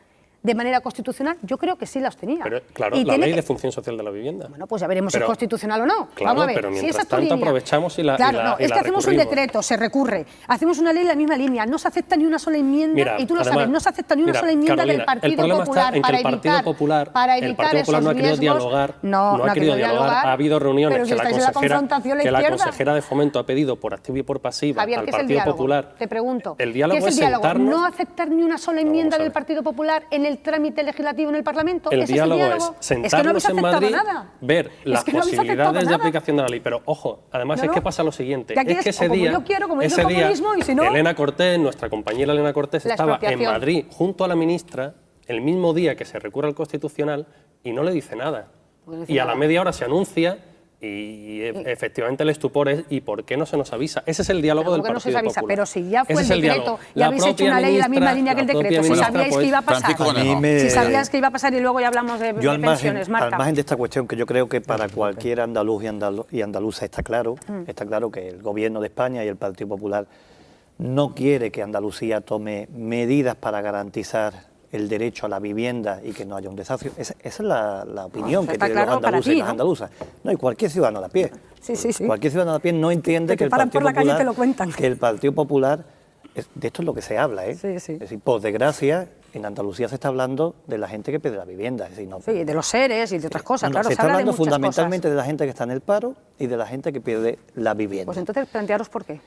de manera constitucional. Yo creo que sí los tenía. Pero, claro, Y la tiene ley que- de función social de la vivienda. Bueno, pues ya veremos si Pero- es constitucional o no. Claro, Vamos a ver. pero si mientras esa es tu tanto línea. aprovechamos y la- Claro, y la- no, y es la que hacemos un recurrimos. decreto, se recurre. Hacemos una ley en la misma línea. No se acepta ni una sola enmienda, Mira, y tú lo además, sabes, no se acepta ni una mira, sola enmienda Carolina, del Partido el problema Popular está en que para el Partido evitar, Popular, para el evitar Partido Popular no ha esos querido riesgos. dialogar, No ha querido dialogar. Ha habido reuniones Pero si que la estáis en la consejera, confrontación, que la izquierda. consejera de Fomento ha pedido por activa y por pasiva Javier, al ¿qué es el Partido diálogo? Popular. Te pregunto. El diálogo ¿Qué es es el diálogo? sentarnos. ¿No aceptar ni una sola Vamos enmienda a ver. del Partido Popular en el trámite legislativo en el Parlamento? El ¿Ese diálogo es el es diálogo? sentarnos es que no habéis en aceptado Madrid, nada. ver las que no habéis aceptado posibilidades de nada. aplicación de la ley. Pero ojo, además No, es no. que pasa lo siguiente, Que aquí es que es ese o como día, yo quiero, como dice ese el día comunismo, y si no- Elena Cortés, nuestra compañera Elena Cortés, La estaba en expropiación. Madrid junto a la ministra el mismo día que se recurre al Constitucional y no le dice nada. No dice Y a la nada. media hora se anuncia y efectivamente el estupor es ¿y por qué no se nos avisa? Ese es el diálogo Pero del ¿por qué no se Partido os avisa? Popular. Pero si ya fue Ese el es el decreto diálogo. y La habéis hecho propia una ley en la misma ministra- línea que el la propia decreto, si ministra, sabíais pues, que iba a pasar. Francisco Conejo. Si sabías que iba a pasar y luego ya hablamos de Yo al pensiones, Marta. margen de esta cuestión, que yo creo que para cualquier andaluz y andaluza está claro que el Gobierno de España y el Partido Popular no quiere que Andalucía tome medidas para garantizar el derecho a la vivienda y que no haya un desahucio. Esa es la opinión que Está tienen claro los para andaluces ti, y las ¿no? andaluzas. No, y cualquier ciudadano de a pie. Sí, sí, sí. Cualquier ciudadano de a pie no entiende Que que te el paran Partido por la calle y Popular, te lo cuentan. que el Partido Popular, de esto es lo que se habla, ¿eh? Sí, sí. Es decir, por desgracia, en Andalucía se está hablando de la gente que pierde la vivienda. Es decir, no, Sí, de los seres y de otras cosas, no, claro, se se está habla de hablando muchas fundamentalmente cosas. de la gente que está en el paro y de la gente que pierde la vivienda. Pues entonces plantearos por qué.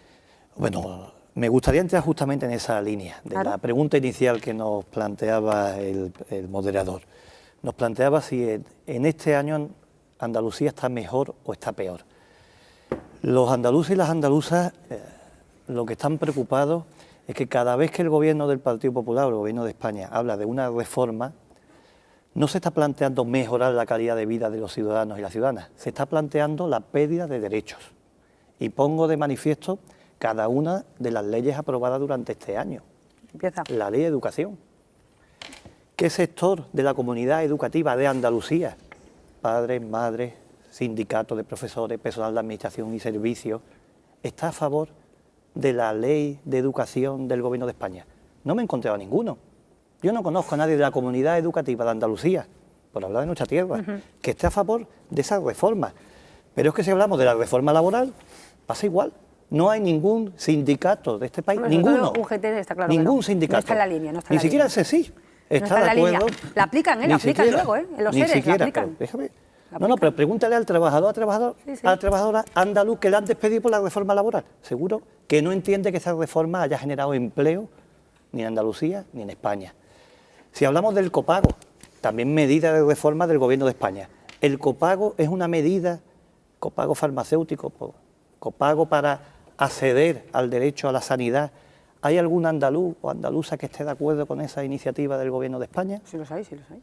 Bueno, me gustaría entrar justamente en esa línea, de Claro. la pregunta inicial que nos planteaba el moderador. Nos planteaba si en este año Andalucía está mejor o está peor. Los andaluces y las andaluzas lo que están preocupados es que cada vez que el gobierno del Partido Popular o el gobierno de España habla de una reforma, no se está planteando mejorar la calidad de vida de los ciudadanos y las ciudadanas, se está planteando la pérdida de derechos. Y pongo de manifiesto cada una de las leyes aprobadas durante este año. Empieza. La ley de educación. ¿Qué sector de la comunidad educativa de Andalucía, padres, madres, sindicatos de profesores, personal de administración y servicios, está a favor de la ley de educación del Gobierno de España? No me he encontrado a ninguno. Yo no conozco a nadie de la comunidad educativa de Andalucía, por hablar de nuestra tierra, que esté a favor de esa reforma. Pero es que si hablamos de la reforma laboral, pasa igual. No hay ningún sindicato de este país, Hombre, sobre ninguno. todo UGT está claro que ningún no. sindicato. No está en la línea, no está en Ni la siquiera línea. el CSI No está está en de la línea. acuerdo. La aplican, Ni la aplican siquiera, luego, los ni seres la siquiera, aplican. pero déjame. La No, pero aplican. pregúntale al trabajador, Sí, sí. a la trabajadora andaluz que le han despedido por la reforma laboral. Seguro que no entiende que esa reforma haya generado empleo ni en Andalucía ni en España. Si hablamos del copago, también medida de reforma del Gobierno de España. El copago es una medida, copago farmacéutico, copago para acceder al derecho a la sanidad. ¿Hay algún andaluz o andaluza que esté de acuerdo con esa iniciativa del Gobierno de España? Sí los hay, sí los hay.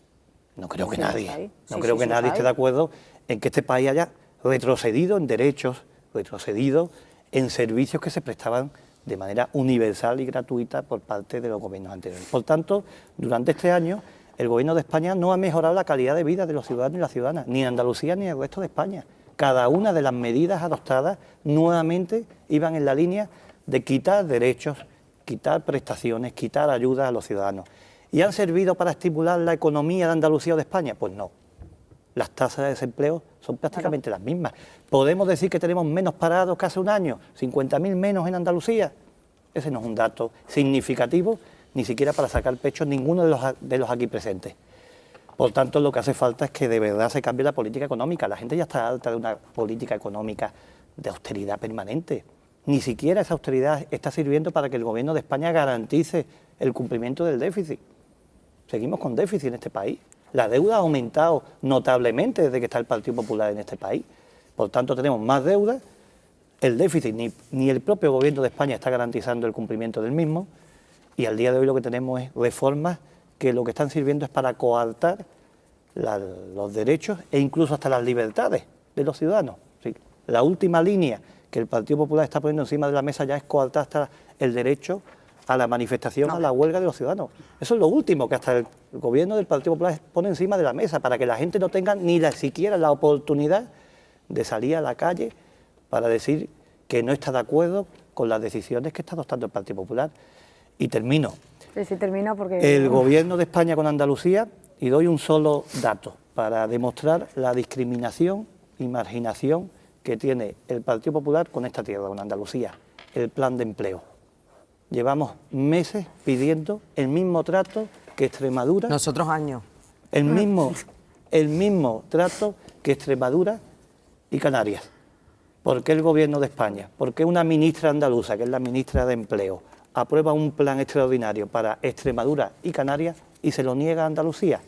No creo que Sí, los nadie. hay. No Sí, creo sí, que sí, los nadie hay. esté de acuerdo en que este país haya retrocedido en derechos, retrocedido en servicios que se prestaban de manera universal y gratuita por parte de los gobiernos anteriores. Por tanto, durante este año, el Gobierno de España no ha mejorado la calidad de vida de los ciudadanos y las ciudadanas, ni en Andalucía ni en el resto de España. Cada una de las medidas adoptadas nuevamente iban en la línea de quitar derechos, quitar prestaciones, quitar ayudas a los ciudadanos. ¿Y han servido para estimular la economía de Andalucía o de España? Pues no. Las tasas de desempleo son prácticamente las mismas. ¿Podemos decir que tenemos menos parados que hace un año? ¿50.000 menos en Andalucía? Ese no es un dato significativo, ni siquiera para sacar pecho ninguno de los aquí presentes. Por tanto, lo que hace falta es que de verdad se cambie la política económica. La gente ya está harta de una política económica de austeridad permanente. Ni siquiera esa austeridad está sirviendo para que el Gobierno de España garantice el cumplimiento del déficit. Seguimos con déficit en este país. La deuda ha aumentado notablemente desde que está el Partido Popular en este país. Por tanto, tenemos más deuda. El déficit, ni el propio Gobierno de España está garantizando el cumplimiento del mismo. Y al día de hoy lo que tenemos es reformas que lo que están sirviendo es para coartar los derechos e incluso hasta las libertades de los ciudadanos. Sí, la última línea que el Partido Popular está poniendo encima de la mesa ya es coartar hasta el derecho a la manifestación, a la huelga de los ciudadanos. Eso es lo último que hasta el gobierno del Partido Popular pone encima de la mesa, para que la gente no tenga ni siquiera la oportunidad de salir a la calle para decir que no está de acuerdo con las decisiones que está adoptando el Partido Popular. Y termino. Sí, termino porque... El gobierno de España con Andalucía, y doy un solo dato para demostrar la discriminación y marginación que tiene el Partido Popular con esta tierra, con Andalucía, el plan de empleo. Llevamos meses pidiendo el mismo trato que Extremadura. Nosotros años. El mismo trato que Extremadura y Canarias. ¿Por qué el gobierno de España? ¿Por qué una ministra andaluza, que es la ministra de Empleo, aprueba un plan extraordinario para Extremadura y Canarias y se lo niega a Andalucía?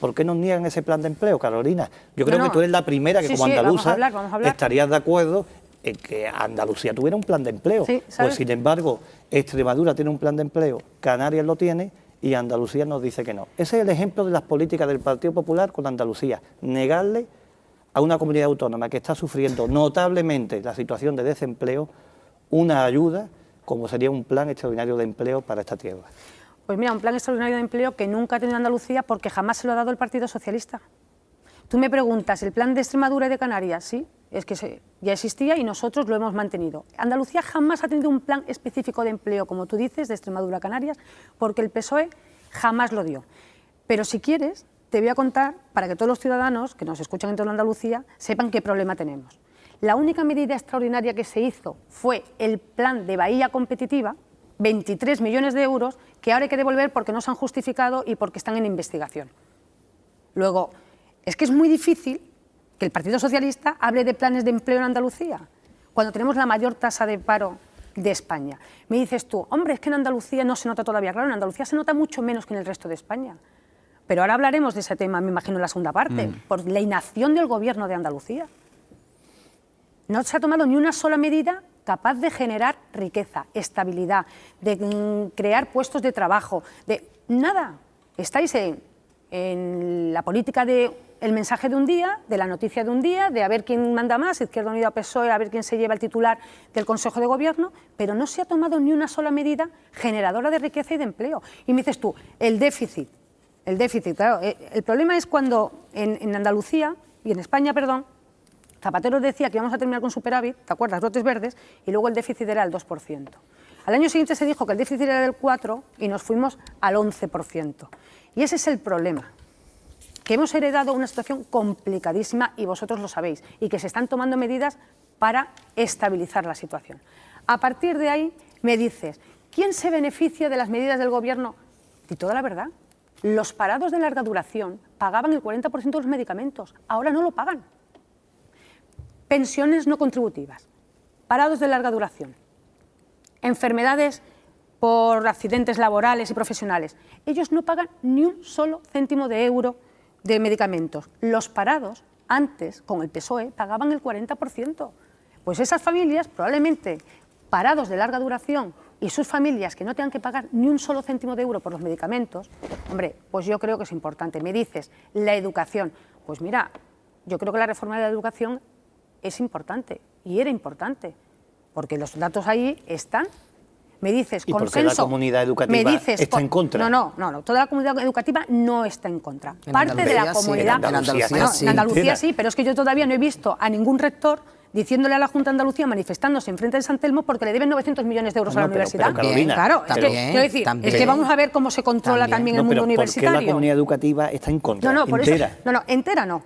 ¿Por qué nos niegan ese plan de empleo, Carolina? Yo creo que tú eres la primera que como andaluza vamos a hablar. estarías de acuerdo en que Andalucía tuviera un plan de empleo. Sí, pues sin embargo, Extremadura tiene un plan de empleo, Canarias lo tiene y Andalucía nos dice que no. Ese es el ejemplo de las políticas del Partido Popular con Andalucía. Negarle a una comunidad autónoma que está sufriendo notablemente la situación de desempleo una ayuda como sería un plan extraordinario de empleo para esta tierra. Pues mira, un plan extraordinario de empleo que nunca ha tenido Andalucía porque jamás se lo ha dado el Partido Socialista. Tú me preguntas, ¿el plan de Extremadura y de Canarias? Sí, es que ya existía y nosotros lo hemos mantenido. Andalucía jamás ha tenido un plan específico de empleo, como tú dices, de Extremadura a Canarias, porque el PSOE jamás lo dio. Pero si quieres, te voy a contar, para que todos los ciudadanos que nos escuchan en toda Andalucía sepan qué problema tenemos. La única medida extraordinaria que se hizo fue el plan de Bahía Competitiva, 23 millones de euros, que ahora hay que devolver porque no se han justificado y porque están en investigación. Luego, es que es muy difícil que el Partido Socialista hable de planes de empleo en Andalucía, cuando tenemos la mayor tasa de paro de España. Me dices tú, hombre, es que en Andalucía no se nota todavía. Claro, en Andalucía se nota mucho menos que en el resto de España. Pero ahora hablaremos de ese tema, me imagino, en la segunda parte, por la inacción del gobierno de Andalucía. No se ha tomado ni una sola medida capaz de generar riqueza, estabilidad, de crear puestos de trabajo, de nada. Estáis en la política del mensaje de un día, de la noticia de un día, de a ver quién manda más, Izquierda Unida o PSOE, a ver quién se lleva el titular del Consejo de Gobierno, pero no se ha tomado ni una sola medida generadora de riqueza y de empleo. Y me dices tú, el déficit, claro, el problema es cuando en Andalucía, y en España, perdón, Zapatero decía que íbamos a terminar con superávit, ¿te acuerdas? Brotes verdes, y luego el déficit era el 2%. Al año siguiente se dijo que el déficit era del 4% y nos fuimos al 11%. Y ese es el problema, que hemos heredado una situación complicadísima y vosotros lo sabéis, y que se están tomando medidas para estabilizar la situación. A partir de ahí me dices, ¿quién se beneficia de las medidas del Gobierno? Y toda la verdad, los parados de larga duración pagaban el 40% de los medicamentos, ahora no lo pagan. Pensiones no contributivas, parados de larga duración, enfermedades por accidentes laborales y profesionales. Ellos no pagan ni un solo céntimo de euro de medicamentos. Los parados, antes, con el PSOE, pagaban el 40%. Pues esas familias, probablemente parados de larga duración y sus familias que no tengan que pagar ni un solo céntimo de euro por los medicamentos, hombre, pues yo creo que es importante. Me dices, la educación. Pues mira, yo creo que la reforma de la educación es importante y era importante, porque los datos ahí están. Me dices, ¿Y consenso. por qué la comunidad educativa está en contra? No, toda la comunidad educativa no está en contra. Parte de la comunidad. En Andalucía sí. En Andalucía sí, pero es que yo todavía no he visto a ningún rector diciéndole a la Junta de Andalucía, manifestándose en frente de San Telmo porque le deben 900 millones de euros a la universidad. Pero Carolina, claro, es que, quiero decir, es que vamos a ver cómo se controla también el mundo universitario. ¿Por qué la comunidad educativa está en contra? Entera no.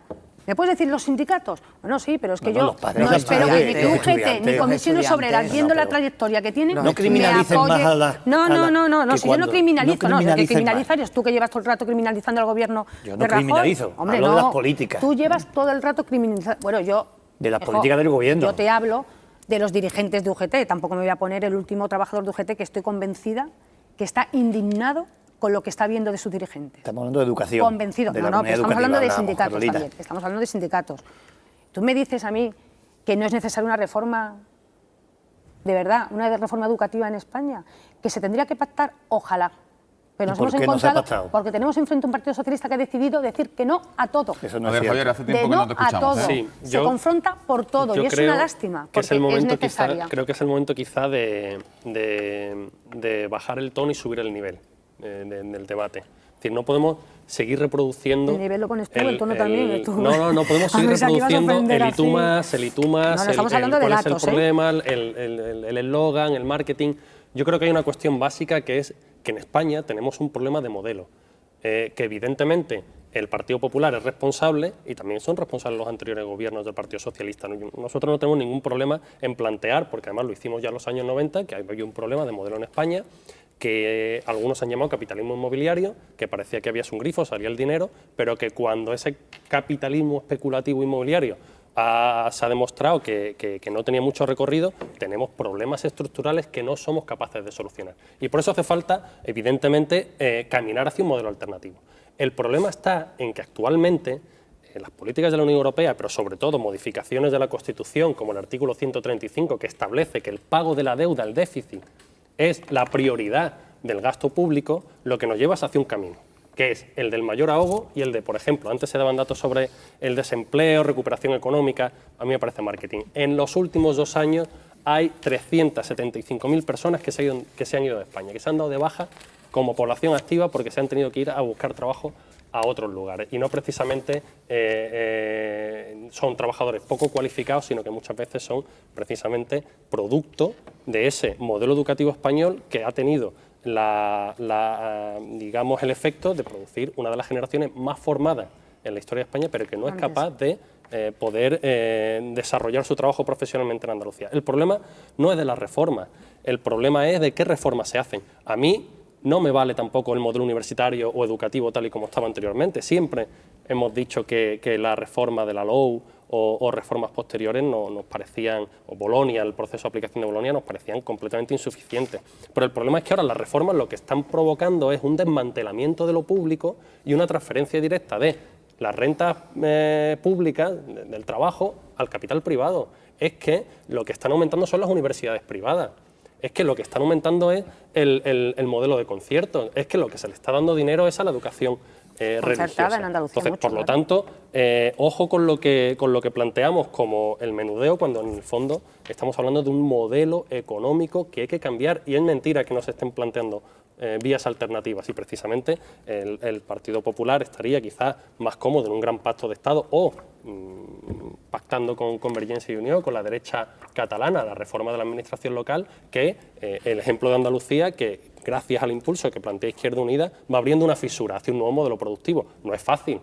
¿Me puedes decir los sindicatos? Bueno, sí, pero es que yo no espero que ni que UGT ni comisiones obreras, viendo la trayectoria que tienen, no criminalicen más a la... No, si yo no criminalizo, el que criminaliza eres tú, que llevas todo el rato criminalizando al gobierno de Rajoy. Yo no criminalizo, hablo de las políticas. Tú llevas todo el rato criminalizando... Bueno, yo... De las políticas del gobierno. Yo te hablo de los dirigentes de UGT, tampoco me voy a poner el último trabajador de UGT, que estoy convencida que está indignado con lo que está viendo de sus dirigentes. Estamos hablando de educación. Convencido. Pero estamos hablando de sindicatos también. Estamos hablando de sindicatos. Tú me dices a mí que no es necesaria una reforma, de verdad, una reforma educativa en España, que se tendría que pactar, ojalá. Pero ¿Y nos por hemos qué no se ha encontrado pactado? porque tenemos enfrente un Partido Socialista que ha decidido decir que no a todo. Eso no A es ver, cierto. Javier, hace De tiempo que no no te a escuchamos. todo. ¿eh? Sí, Se confronta por todo yo y es creo una lástima que porque es el momento necesaria. creo que es el momento quizá de bajar el tono y subir el nivel del debate. Es decir, no podemos seguir reproduciendo... El nivel lo pones tú, el tono también, tú. No podemos A seguir ver si aquí vas a reproduciendo ofender el y tú así. más, No, no, estamos hablando de cuál es datos, el problema, el eslogan, el marketing. Yo creo que hay una cuestión básica que es que en España tenemos un problema de modelo, que evidentemente el Partido Popular es responsable y también son responsables los anteriores gobiernos del Partido Socialista. Nosotros no tenemos ningún problema en plantear, porque además lo hicimos ya en los años 90, que hay un problema de modelo en España, que algunos han llamado capitalismo inmobiliario, que parecía que había un grifo, salía el dinero, pero que cuando ese capitalismo especulativo inmobiliario se ha demostrado que no tenía mucho recorrido, tenemos problemas estructurales que no somos capaces de solucionar. Y por eso hace falta, evidentemente, caminar hacia un modelo alternativo. El problema está en que actualmente las políticas de la Unión Europea, pero sobre todo modificaciones de la Constitución, como el artículo 135, que establece que el pago de la deuda, el déficit, es la prioridad del gasto público, lo que nos lleva es hacia un camino, que es el del mayor ahogo y el de, por ejemplo, antes se daban datos sobre el desempleo, recuperación económica, a mí me parece marketing. En los últimos 2 años hay 375.000 personas que se han ido de España, que se han dado de baja como población activa porque se han tenido que ir a buscar trabajo a otros lugares y no precisamente son trabajadores poco cualificados, sino que muchas veces son precisamente producto de ese modelo educativo español que ha tenido digamos, el efecto de producir una de las generaciones más formadas en la historia de España, pero que no es capaz de poder desarrollar su trabajo profesionalmente en Andalucía. El problema no es de las reformas, el problema es de qué reformas se hacen. A mí no me vale tampoco el modelo universitario o educativo tal y como estaba anteriormente. Siempre hemos dicho que la reforma de la LOU o reformas posteriores nos parecían, o Bolonia, el proceso de aplicación de Bolonia, nos parecían completamente insuficientes. Pero el problema es que ahora las reformas lo que están provocando es un desmantelamiento de lo público y una transferencia directa de las rentas públicas del trabajo al capital privado. Es que lo que están aumentando son las universidades privadas. Es que lo que están aumentando es el modelo de conciertos, es que lo que se le está dando dinero es a la educación religiosa. En Andalucía. Entonces, mucho, por lo claro. tanto, ojo con lo que planteamos como el menudeo, cuando en el fondo estamos hablando de un modelo económico que hay que cambiar, y es mentira que no se estén planteando vías alternativas, y precisamente el Partido Popular estaría quizás más cómodo en un gran pacto de Estado o pactando con Convergencia y Unió, con la derecha catalana, la reforma de la administración local, que el ejemplo de Andalucía, que gracias al impulso que plantea Izquierda Unida, va abriendo una fisura hacia un nuevo modelo productivo. No es fácil,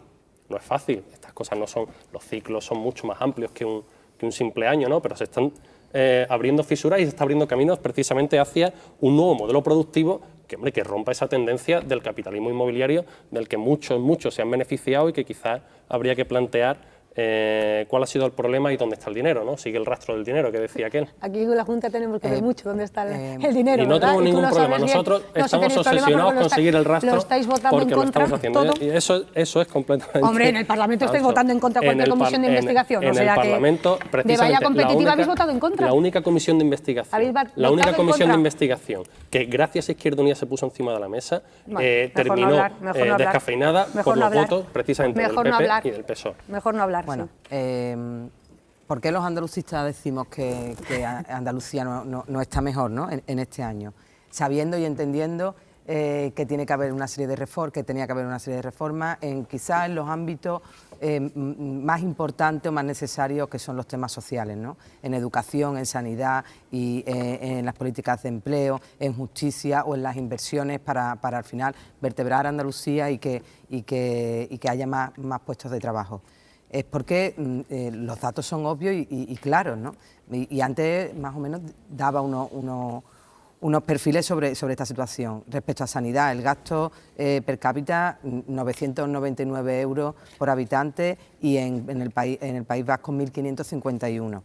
no es fácil. Estas cosas no son, los ciclos son mucho más amplios que un simple año, ¿no? Pero se están abriendo fisuras y se está abriendo caminos precisamente hacia un nuevo modelo productivo que rompa esa tendencia del capitalismo inmobiliario del que muchos se han beneficiado y que quizás habría que plantear cuál ha sido el problema y dónde está el dinero, ¿no? Sigue el rastro del dinero que decía aquel. Aquí en la Junta tenemos que ver mucho dónde está el dinero. Y no ¿verdad? tenemos Y tú ningún lo problema. sabes bien. Nosotros No, si estamos tenéis problema obsesionados porque con seguir el rastro lo estáis votando porque en lo contra estamos haciendo. todo. Y eso es completamente Hombre, en el Parlamento estáis votando en contra de cualquier comisión de investigación. En o sea el que Parlamento, de precisamente, valla competitiva habéis votado en contra. La única comisión de investigación, Habéis la votado única en comisión de contra. investigación que gracias a Izquierda Unida se puso encima de la mesa, Bueno, mejor no terminó hablar, mejor no hablar. descafeinada Mejor por no los hablar. votos precisamente Mejor del no PP hablar. y del PSOE. Mejor no hablar. Bueno, sí. ¿por qué los andalucistas decimos que Andalucía no está mejor, ¿no? en este año? Sabiendo y entendiendo que tiene que haber una serie de reformas, que tenía que haber una serie de reformas quizás en los ámbitos más importantes o más necesarios, que son los temas sociales, ¿no? En educación, en sanidad y en las políticas de empleo, en justicia o en las inversiones para al final vertebrar Andalucía y que haya más puestos de trabajo. Es porque los datos son obvios y claros, ¿no? Y antes más o menos daba unos perfiles sobre esta situación. Respecto a sanidad, el gasto per cápita, 999 euros por habitante, y en el País Vasco 1.551.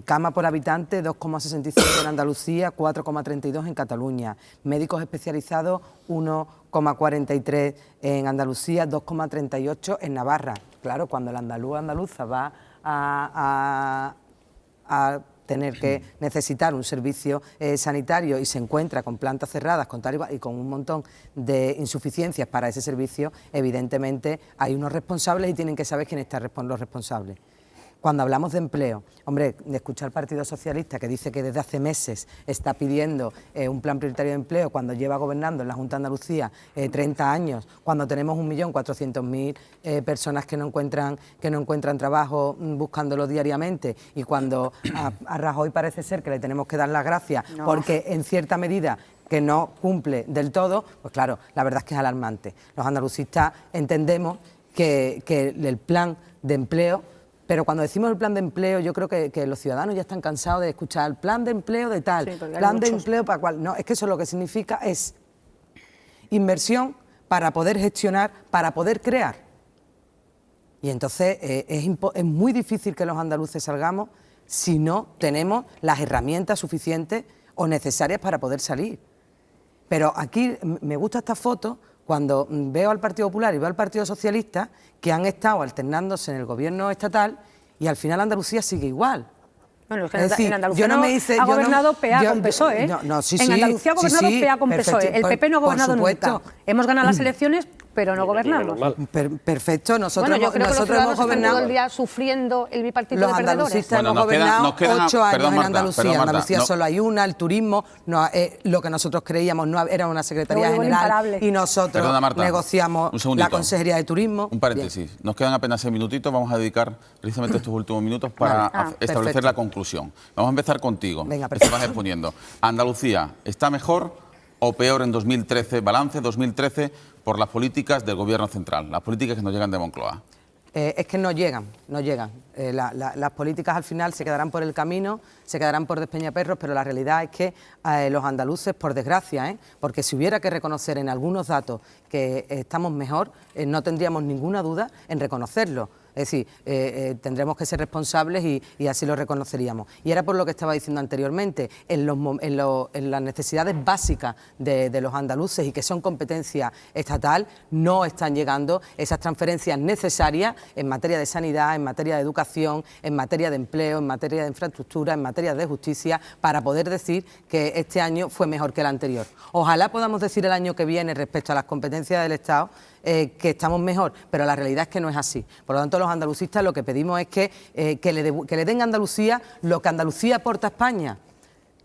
Cama por habitante, 2,65 en Andalucía, 4,32 en Cataluña. Médicos especializados, 1,43 en Andalucía, 2,38 en Navarra. Claro, cuando el andaluz o andaluza va a tener que necesitar un servicio sanitario y se encuentra con plantas cerradas y con un montón de insuficiencias para ese servicio, evidentemente hay unos responsables y tienen que saber quién está los responsables. Cuando hablamos de empleo, hombre, de escuchar al Partido Socialista que dice que desde hace meses está pidiendo un plan prioritario de empleo cuando lleva gobernando en la Junta de Andalucía 30 años, cuando tenemos 1.400.000 personas que no encuentran trabajo buscándolo diariamente y cuando a Rajoy parece ser que le tenemos que dar las gracias porque en cierta medida que no cumple del todo, pues claro, la verdad es que es alarmante. Los andalucistas entendemos que el plan de empleo. Pero cuando decimos el plan de empleo, yo creo que los ciudadanos ya están cansados de escuchar el plan de empleo de tal, plan de empleo para cual. No, es que eso lo que significa es inversión para poder gestionar, para poder crear. Y entonces es muy difícil que los andaluces salgamos si no tenemos las herramientas suficientes o necesarias para poder salir. Pero aquí me gusta esta foto cuando veo al Partido Popular y veo al Partido Socialista que han estado alternándose en el gobierno estatal y al final Andalucía sigue igual. Bueno, es que Es decir, en Andalucía yo no me hice, ha yo no- gobernado PA yo- con PSOE. sí, en Andalucía ha gobernado sí, PA con PSOE. perfecto, El PP no ha por gobernado supuesto. nunca. Hemos ganado las elecciones, pero no gobernamos. Perfecto, nosotros, Bueno, yo creo que los nosotros ciudadanos hemos están gobernado. todo el día sufriendo el bipartito Los de perdedores. andalucistas Bueno, hemos gobernado nos quedan 8 años perdón, en Marta, Andalucía. perdón, En Marta, Andalucía no. solo hay una, el turismo, lo que nosotros creíamos no era una Secretaría Luego General imparable. y nosotros Perdona, Marta, negociamos un segundito. la Consejería de Turismo. Un paréntesis. Nos quedan apenas 6 minutitos. Vamos a dedicar precisamente estos últimos minutos para Vale. establecer Perfecto. la conclusión. Vamos a empezar contigo. Venga, que perfecto. vas exponiendo. ¿Andalucía está mejor o peor en 2013, balance 2013, por las políticas del Gobierno central, las políticas que nos llegan de Moncloa? Es que no llegan. Las políticas al final se quedarán por el camino, se quedarán por despeñaperros, pero la realidad es que los andaluces, por desgracia, porque si hubiera que reconocer en algunos datos que estamos mejor, no tendríamos ninguna duda en reconocerlo. Es decir, tendremos que ser responsables y así lo reconoceríamos. Y era por lo que estaba diciendo anteriormente, en las necesidades básicas de los andaluces y que son competencia estatal, no están llegando esas transferencias necesarias en materia de sanidad, en materia de educación, en materia de empleo, en materia de infraestructura, en materia de justicia, para poder decir que este año fue mejor que el anterior. Ojalá podamos decir el año que viene respecto a las competencias del Estado que estamos mejor, pero la realidad es que no es así. Por lo tanto, los andalucistas lo que pedimos es que le den a Andalucía lo que Andalucía aporta a España,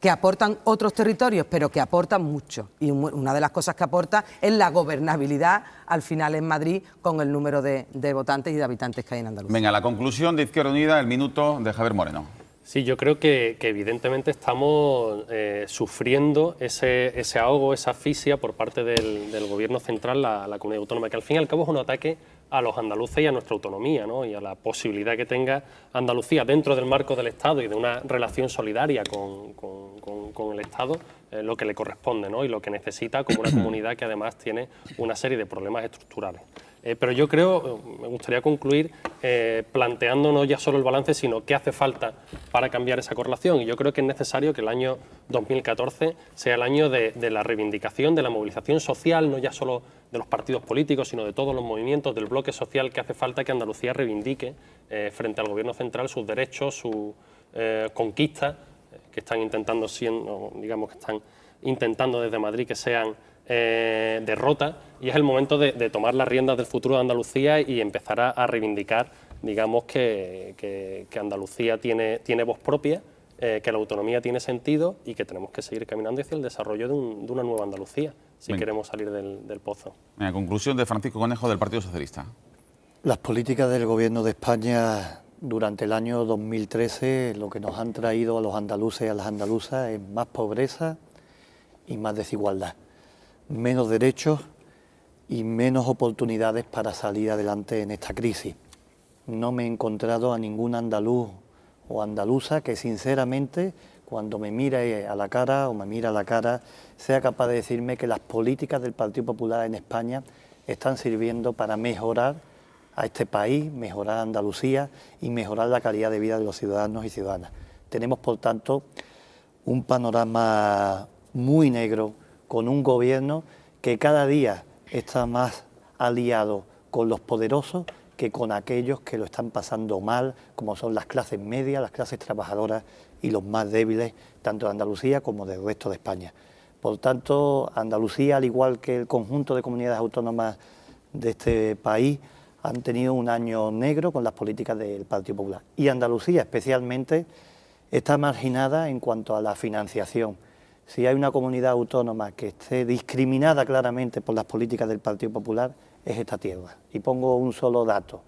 que aportan otros territorios, pero que aportan mucho. Y una de las cosas que aporta es la gobernabilidad al final en Madrid con el número de votantes y de habitantes que hay en Andalucía. Venga, la conclusión de Izquierda Unida, el minuto de Javier Moreno. Sí, yo creo que evidentemente estamos sufriendo ese ahogo, esa asfixia por parte del Gobierno central, la comunidad autónoma, que al fin y al cabo es un ataque a los andaluces y a nuestra autonomía, ¿no? Y a la posibilidad que tenga Andalucía dentro del marco del Estado y de una relación solidaria con el Estado, lo que le corresponde, ¿no? Y lo que necesita como una comunidad que además tiene una serie de problemas estructurales. Pero yo creo, me gustaría concluir planteando no ya solo el balance, sino qué hace falta para cambiar esa correlación. Y yo creo que es necesario que el año 2014 sea el año de la reivindicación, de la movilización social, no ya solo de los partidos políticos, sino de todos los movimientos, del bloque social, que hace falta que Andalucía reivindique frente al Gobierno central sus derechos, sus conquistas, que están intentando, digamos que están intentando desde Madrid que sean derrota, y es el momento de tomar las riendas del futuro de Andalucía y empezar a reivindicar, digamos, que Andalucía tiene voz propia, que la autonomía tiene sentido y que tenemos que seguir caminando hacia el desarrollo de una nueva Andalucía, si Venga. queremos salir del pozo. Venga, conclusión de Francisco Conejo, del Partido Socialista. Las políticas del Gobierno de España durante el año 2013 lo que nos han traído a los andaluces y a las andaluzas es más pobreza y más desigualdad, menos derechos y menos oportunidades para salir adelante en esta crisis. No me he encontrado a ningún andaluz o andaluza que sinceramente, cuando me mire a la cara o me mira a la cara, sea capaz de decirme que las políticas del Partido Popular en España están sirviendo para mejorar a este país, mejorar a Andalucía y mejorar la calidad de vida de los ciudadanos y ciudadanas. Tenemos, por tanto, un panorama muy negro, con un gobierno que cada día está más aliado con los poderosos que con aquellos que lo están pasando mal, como son las clases medias, las clases trabajadoras y los más débiles, tanto de Andalucía como del resto de España. Por tanto, Andalucía, al igual que el conjunto de comunidades autónomas de este país, han tenido un año negro con las políticas del Partido Popular. Y Andalucía, especialmente, está marginada en cuanto a la financiación. Si hay una comunidad autónoma que esté discriminada claramente por las políticas del Partido Popular, es esta tierra. Y pongo un solo dato: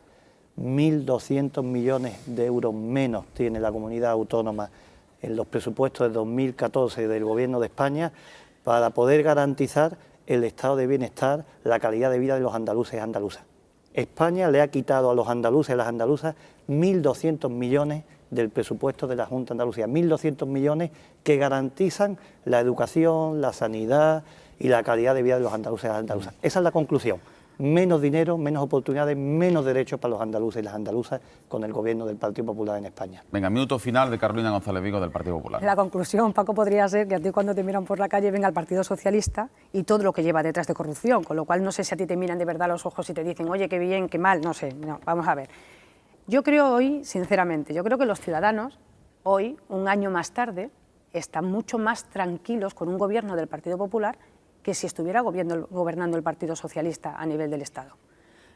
1.200 millones de euros menos tiene la comunidad autónoma en los presupuestos de 2014 del Gobierno de España para poder garantizar el estado de bienestar, la calidad de vida de los andaluces y andaluzas. España le ha quitado a los andaluces y a las andaluzas 1.200 millones del presupuesto de la Junta de Andalucía, 1.200 millones que garantizan la educación, la sanidad y la calidad de vida de los andaluces y las andaluzas. Esa es la conclusión: menos dinero, menos oportunidades, menos derechos para los andaluces y las andaluzas con el gobierno del Partido Popular en España. Venga, minuto final de Carolina González Vigo del Partido Popular. La conclusión, Paco, podría ser que a ti cuando te miran por la calle venga el Partido Socialista y todo lo que lleva detrás de corrupción, con lo cual no sé si a ti te miran de verdad a los ojos y te dicen, oye, qué bien, qué mal, no sé, no, vamos a ver. Yo creo hoy, sinceramente, yo creo que los ciudadanos hoy, un año más tarde, están mucho más tranquilos con un gobierno del Partido Popular que si estuviera gobernando el Partido Socialista a nivel del Estado.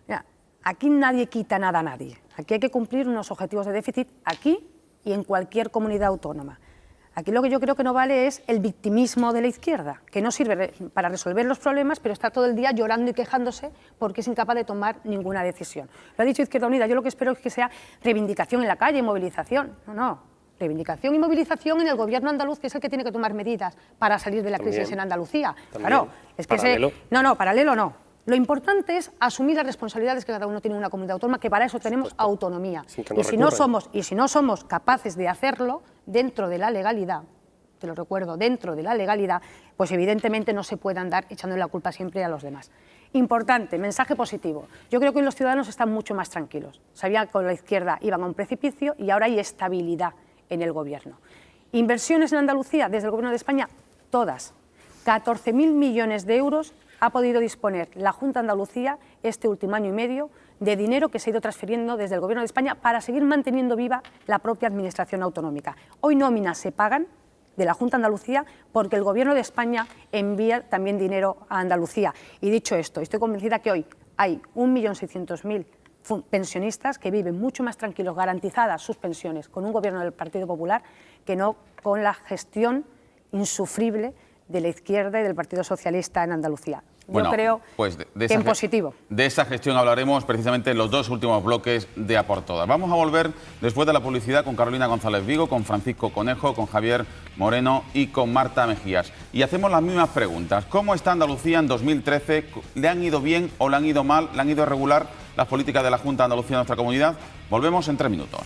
Mira, aquí nadie quita nada a nadie. Aquí hay que cumplir unos objetivos de déficit aquí y en cualquier comunidad autónoma. Aquí lo que yo creo que no vale es el victimismo de la izquierda, que no sirve para resolver los problemas, pero está todo el día llorando y quejándose porque es incapaz de tomar ninguna decisión. Lo ha dicho Izquierda Unida, yo lo que espero es que sea reivindicación en la calle, movilización. No, reivindicación y movilización en el gobierno andaluz, que es el que tiene que tomar medidas para salir de la crisis en Andalucía. Claro, es que paralelo no. Lo importante es asumir las responsabilidades que cada uno tiene en una comunidad autónoma, que para eso tenemos autonomía. Y si no somos capaces de hacerlo dentro de la legalidad, te lo recuerdo, dentro de la legalidad, pues evidentemente no se puede andar echando la culpa siempre a los demás. Importante, mensaje positivo. Yo creo que hoy los ciudadanos están mucho más tranquilos. Sabían que con la izquierda iban a un precipicio y ahora hay estabilidad en el gobierno. Inversiones en Andalucía desde el Gobierno de España, todas. 14.000 millones de euros ha podido disponer la Junta de Andalucía este último año y medio de dinero que se ha ido transfiriendo desde el Gobierno de España para seguir manteniendo viva la propia Administración autonómica. Hoy nóminas se pagan de la Junta de Andalucía porque el Gobierno de España envía también dinero a Andalucía. Y dicho esto, estoy convencida que hoy hay 1.600.000 pensionistas que viven mucho más tranquilos, garantizadas sus pensiones con un gobierno del Partido Popular que no con la gestión insufrible de la izquierda y del Partido Socialista en Andalucía. Yo creo que en positivo. De esa gestión hablaremos precisamente en los dos últimos bloques de A por Todas. Vamos a volver después de la publicidad con Carolina González Vigo, con Francisco Conejo, con Javier Moreno y con Marta Mejías. Y hacemos las mismas preguntas. ¿Cómo está Andalucía en 2013? ¿Le han ido bien o le han ido mal? ¿Le han ido regular las políticas de la Junta de Andalucía en nuestra comunidad? Volvemos en 3 minutos.